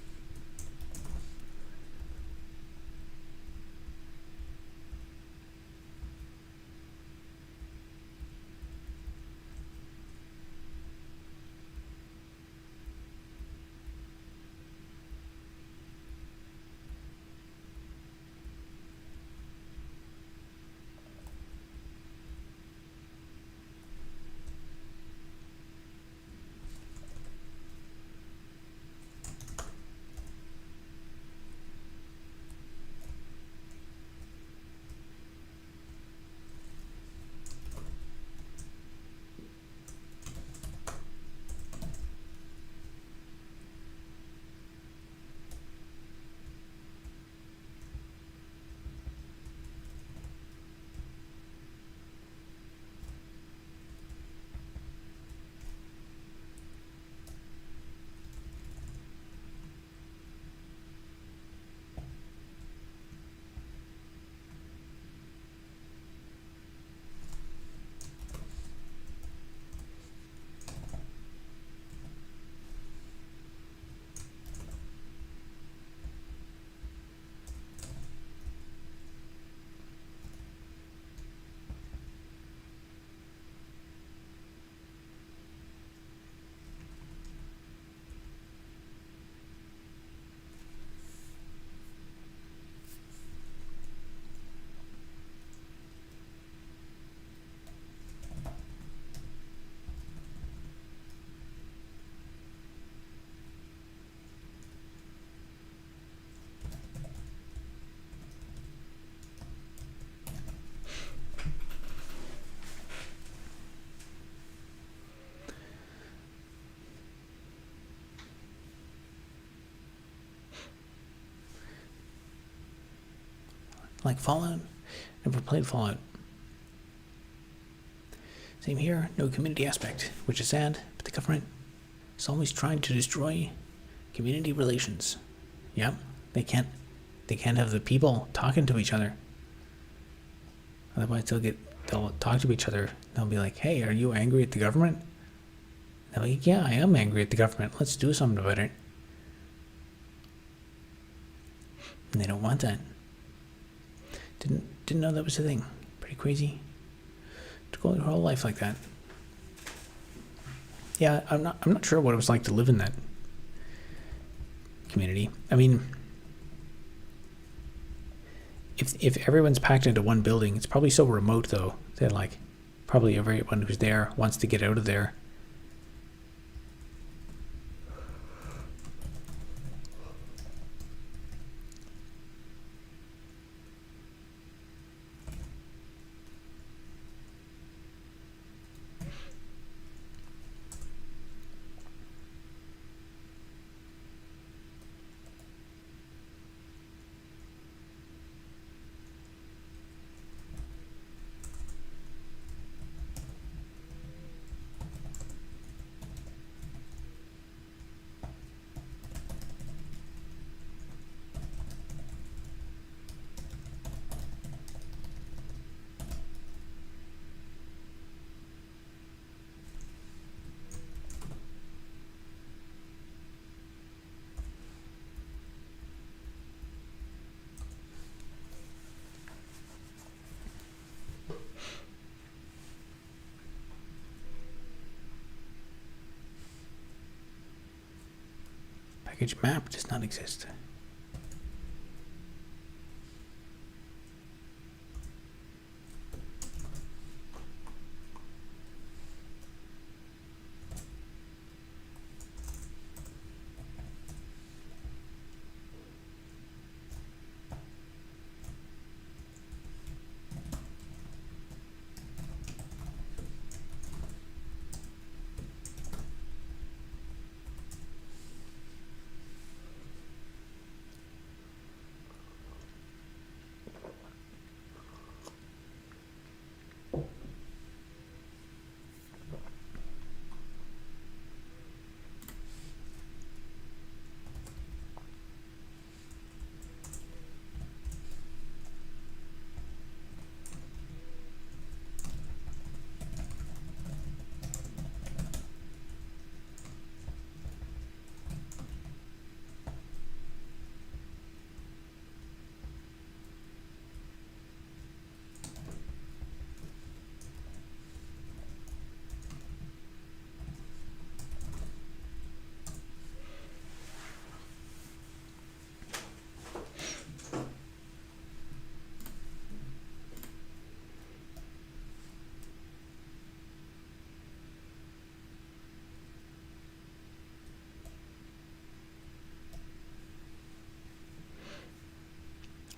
Like Fallout? Never played Fallout. Same here, no community aspect, which is sad, but the government is always trying to destroy community relations. Yep, they can't have the people talking to each other. Otherwise they'll talk to each other. They'll be like, hey, are you angry at the government? They're like, yeah, I am angry at the government. Let's do something about it. And they don't want that. Didn't know that was a thing. Pretty crazy. To go your whole life like that. Yeah, I'm not sure what it was like to live in that community. I mean, if everyone's packed into one building, it's probably so remote though that like probably everyone who's there wants to get out of there. package map does not exist.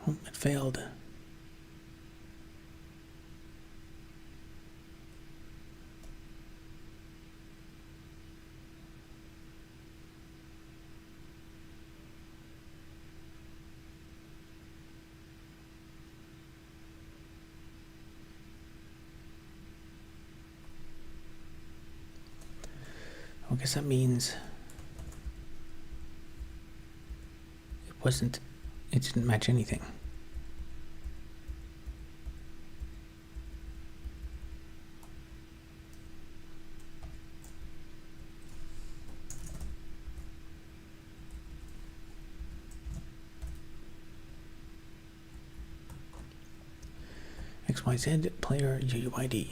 Oh, it failed. I guess that means it didn't match anything. XYZ player UUID.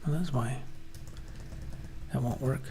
Well, that's why that won't work.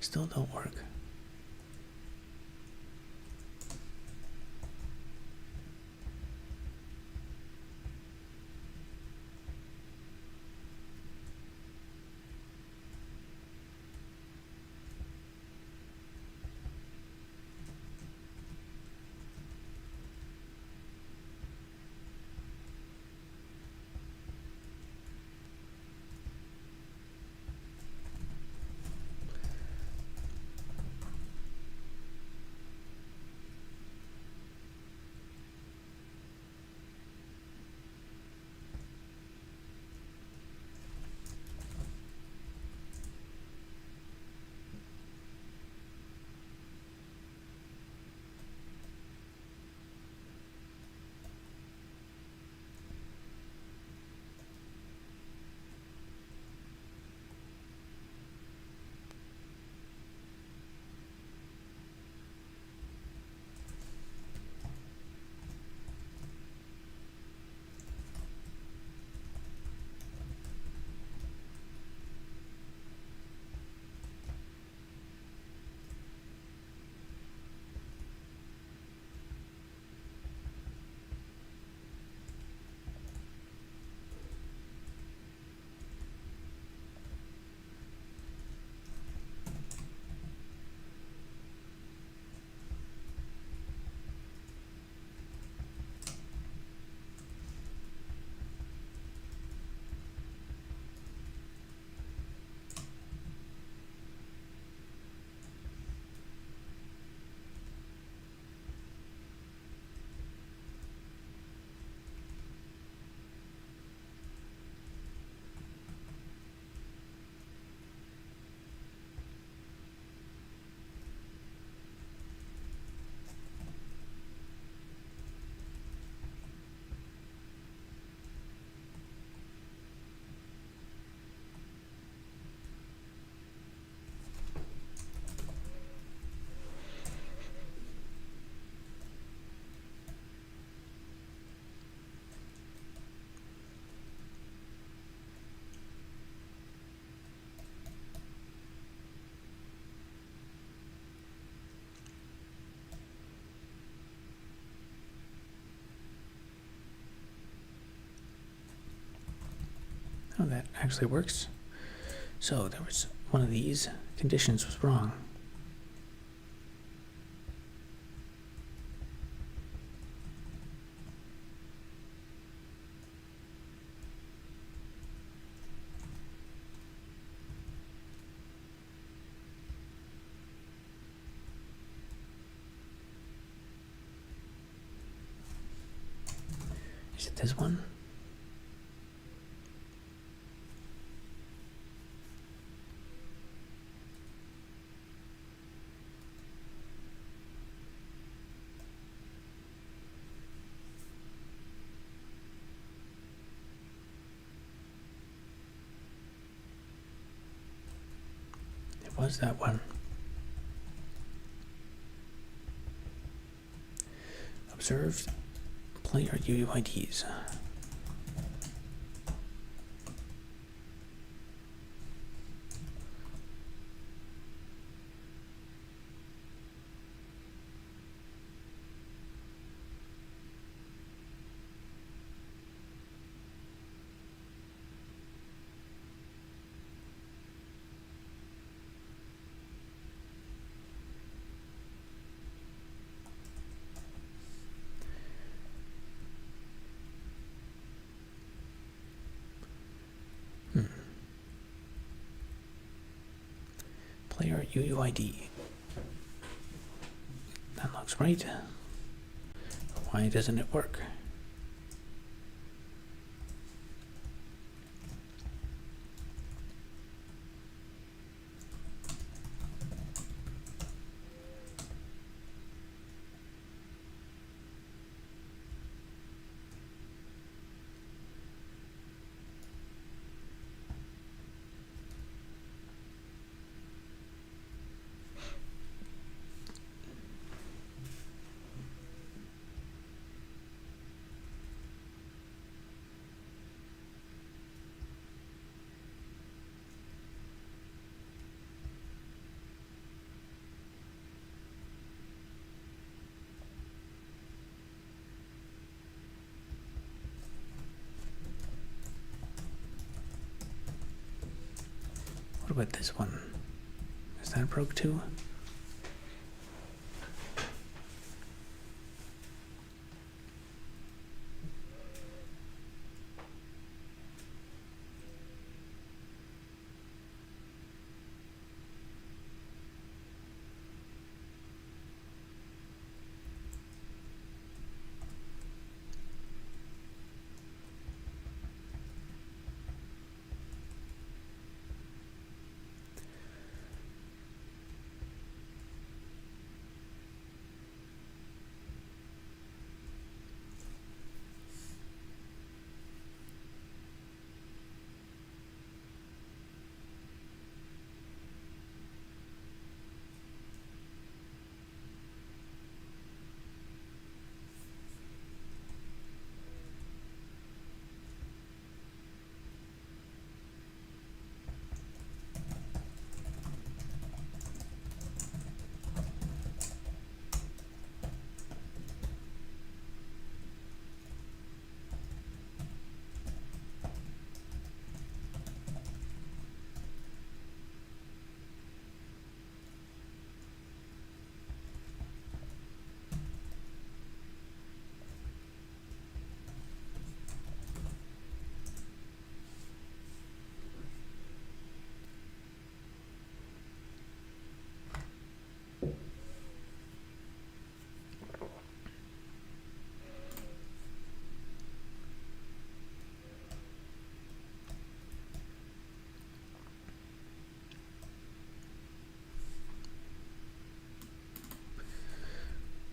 Still don't work. Oh, that actually works. So there was one of these conditions was wrong. Is it this one? It was that one. Observed player UUIDs. Player UUID. That looks right. Why doesn't it work? What about this one? Is that broke too?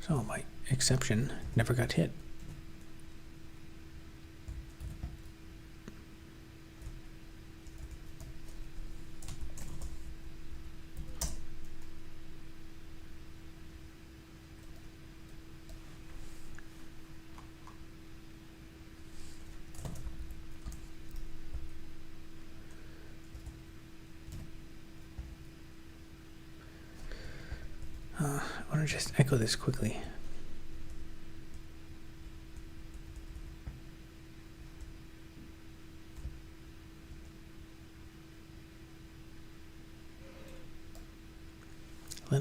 So my exception never got hit. I want to just echo this quickly.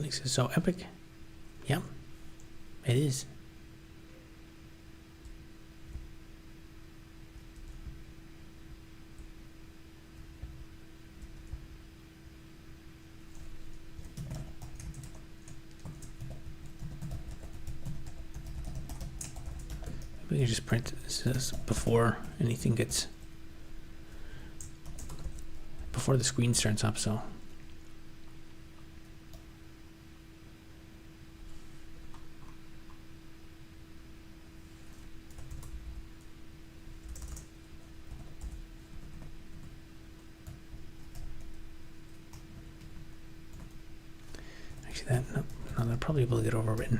Alex is so epic. Yep, it is. We can just print this before anything gets, before the screen starts up, so. Actually no, they'll probably will get overwritten.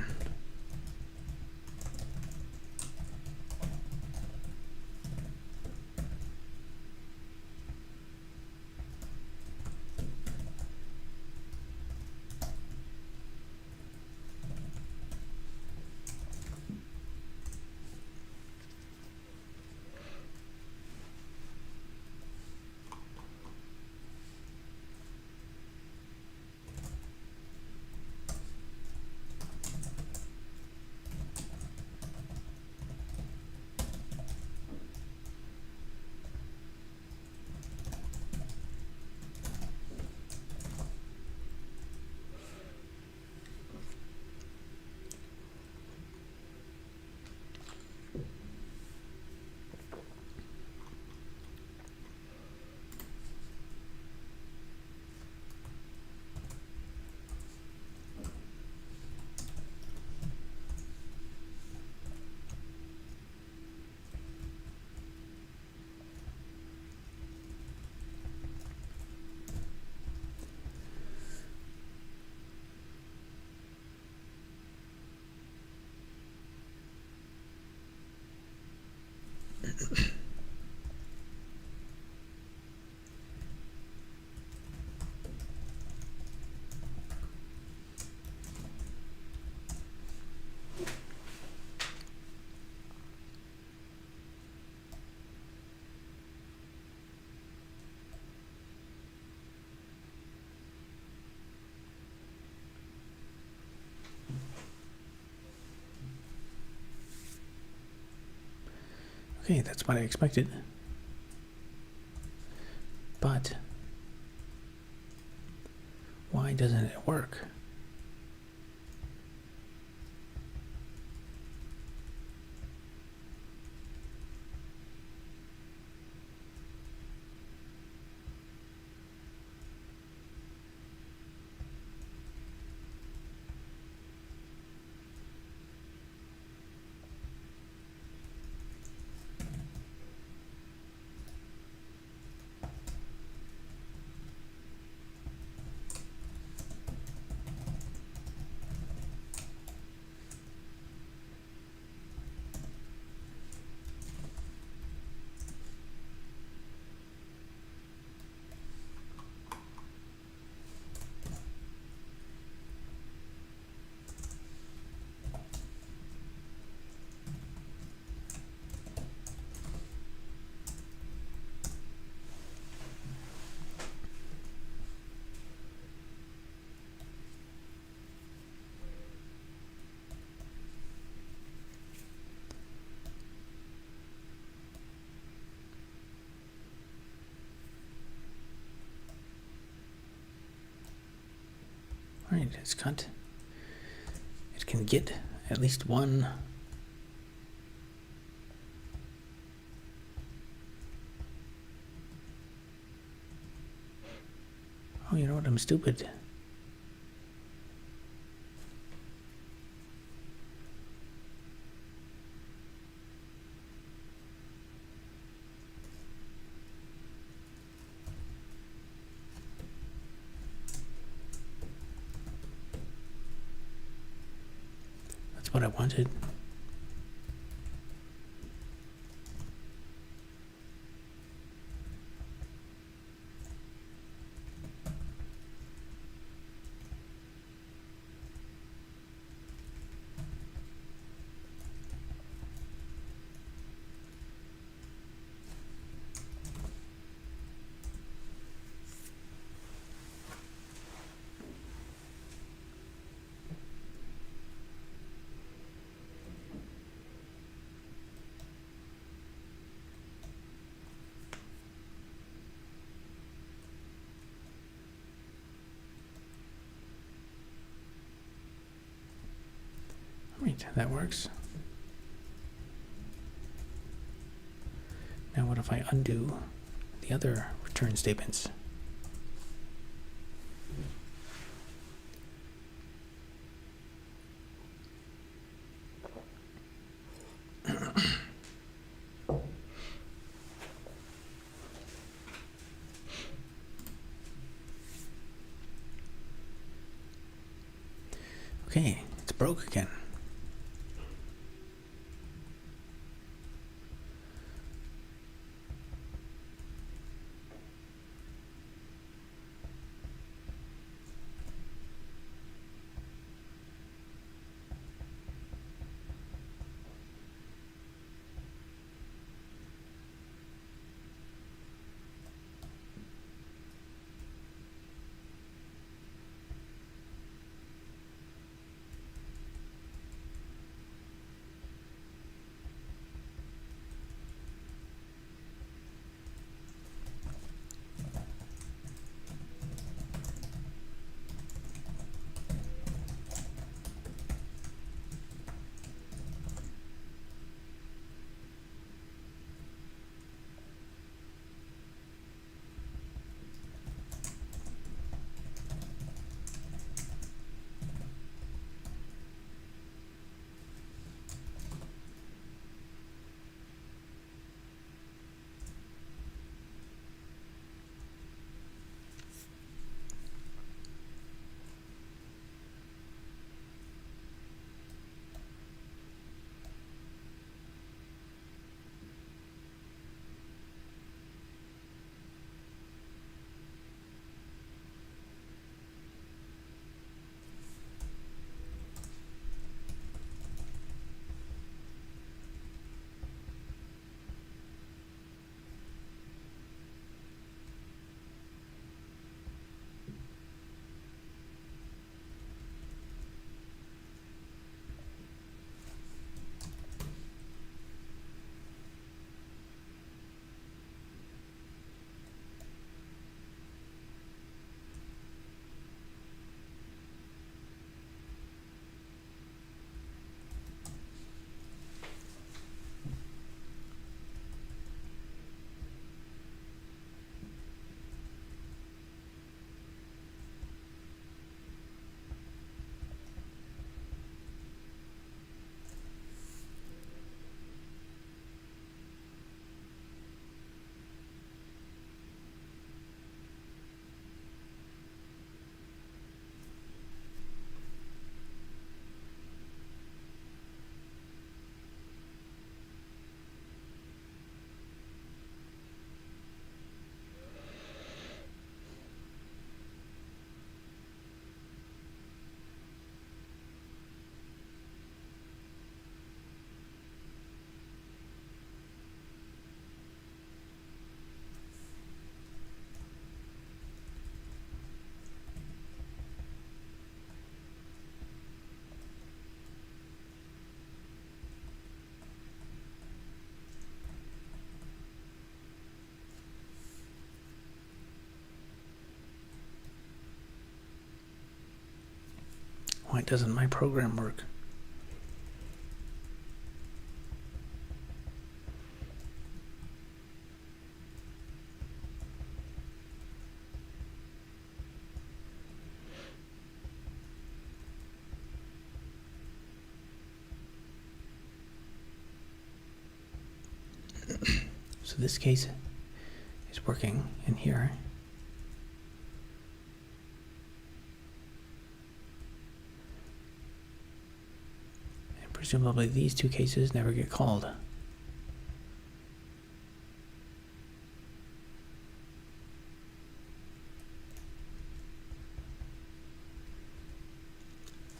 Okay, that's what I expected. But why doesn't it work? All right, it's cut. It can get at least one. Oh, you know what? I'm stupid. That's what I wanted. Right, that works. Now what if I undo the other return statements? Okay, it's broke again. Why doesn't my program work? So this case is working in here. And presumably these two cases never get called.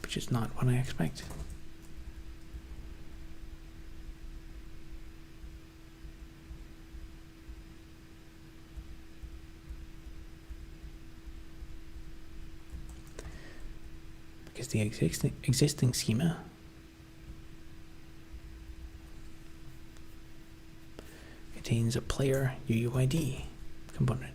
Which is not what I expect. Because the existing schema contains a player UUID component.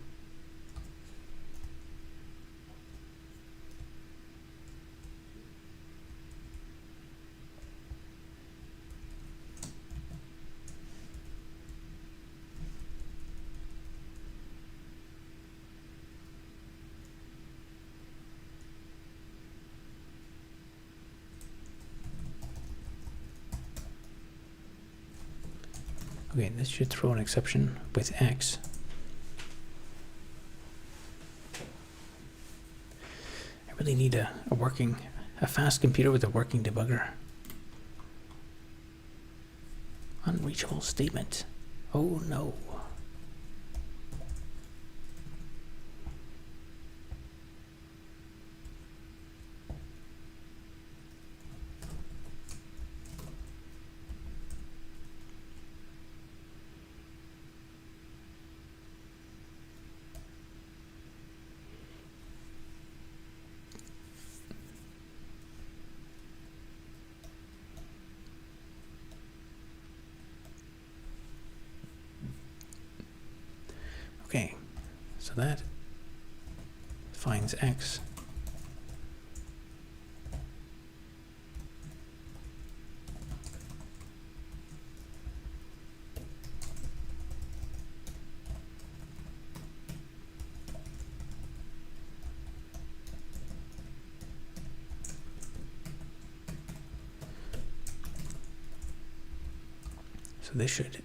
Okay, this should throw an exception with X. I really need a fast computer with a working debugger. Unreachable statement. Oh no. Okay, so that finds X. So this should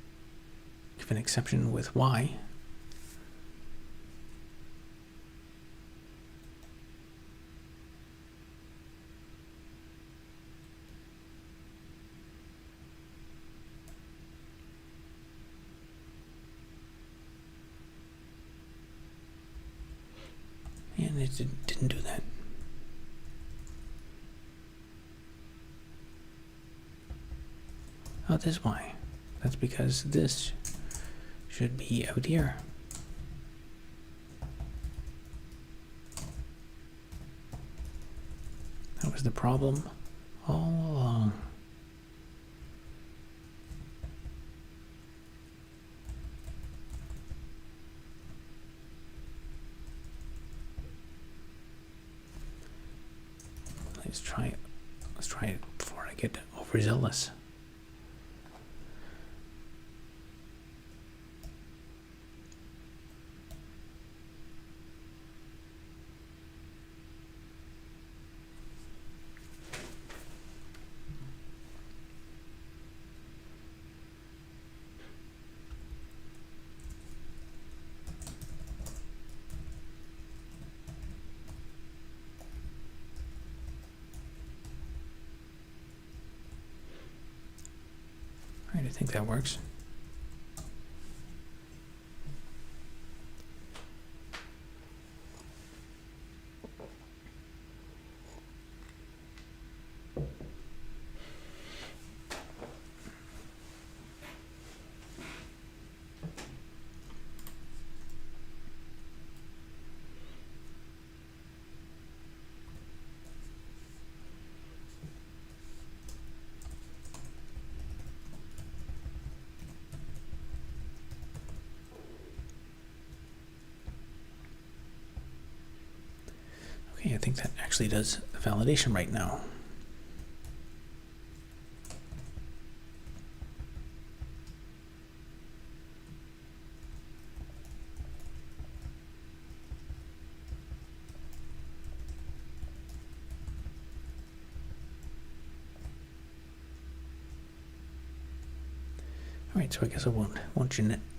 give an exception with Y. And it didn't do that. Oh, this is why. That's because this should be out here. That was the problem all along. Let's try it before I get overzealous. All right, I think that works. Okay, I think that actually does validation right now. All right, so I guess I won't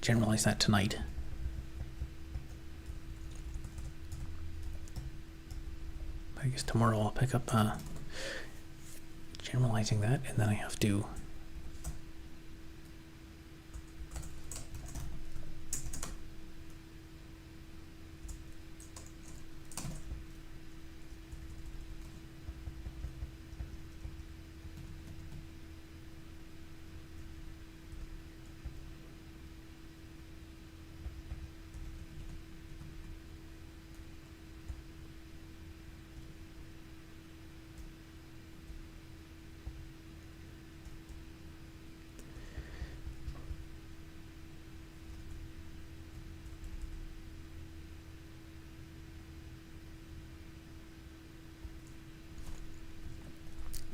generalize that tonight. I guess tomorrow I'll pick up generalizing that, and then I have to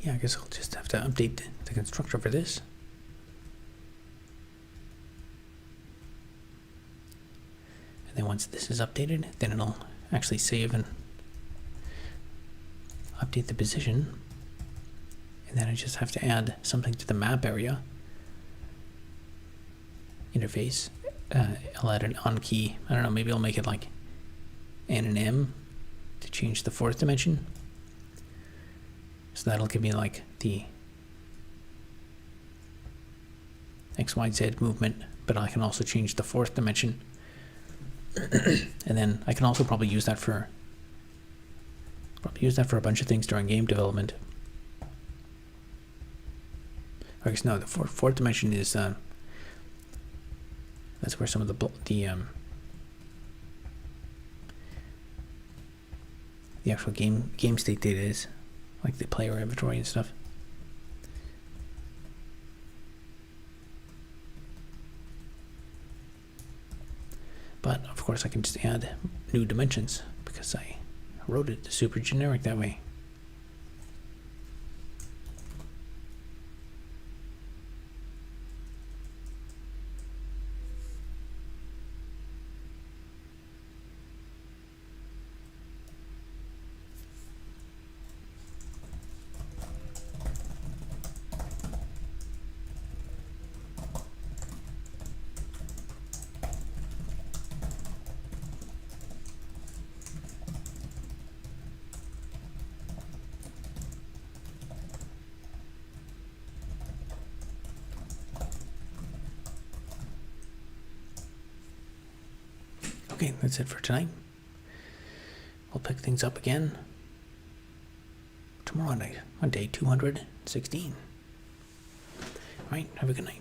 yeah, I guess I'll just have to update the constructor for this. And then once this is updated, then it'll actually save and update the position. And then I just have to add something to the map area. interface. I'll add an on key. I don't know, maybe I'll make it like N and M to change the fourth dimension. So that'll give me like the X, Y, Z movement, but I can also change the fourth dimension. And then I can also probably use that for a bunch of things during game development. I guess no, the fourth dimension is that's where some of the actual game state data is, like the player inventory and stuff. But of course I can just add new dimensions because I wrote it super generic that way. Okay, that's it for tonight. We'll pick things up again tomorrow night on day 216. All right, have a good night.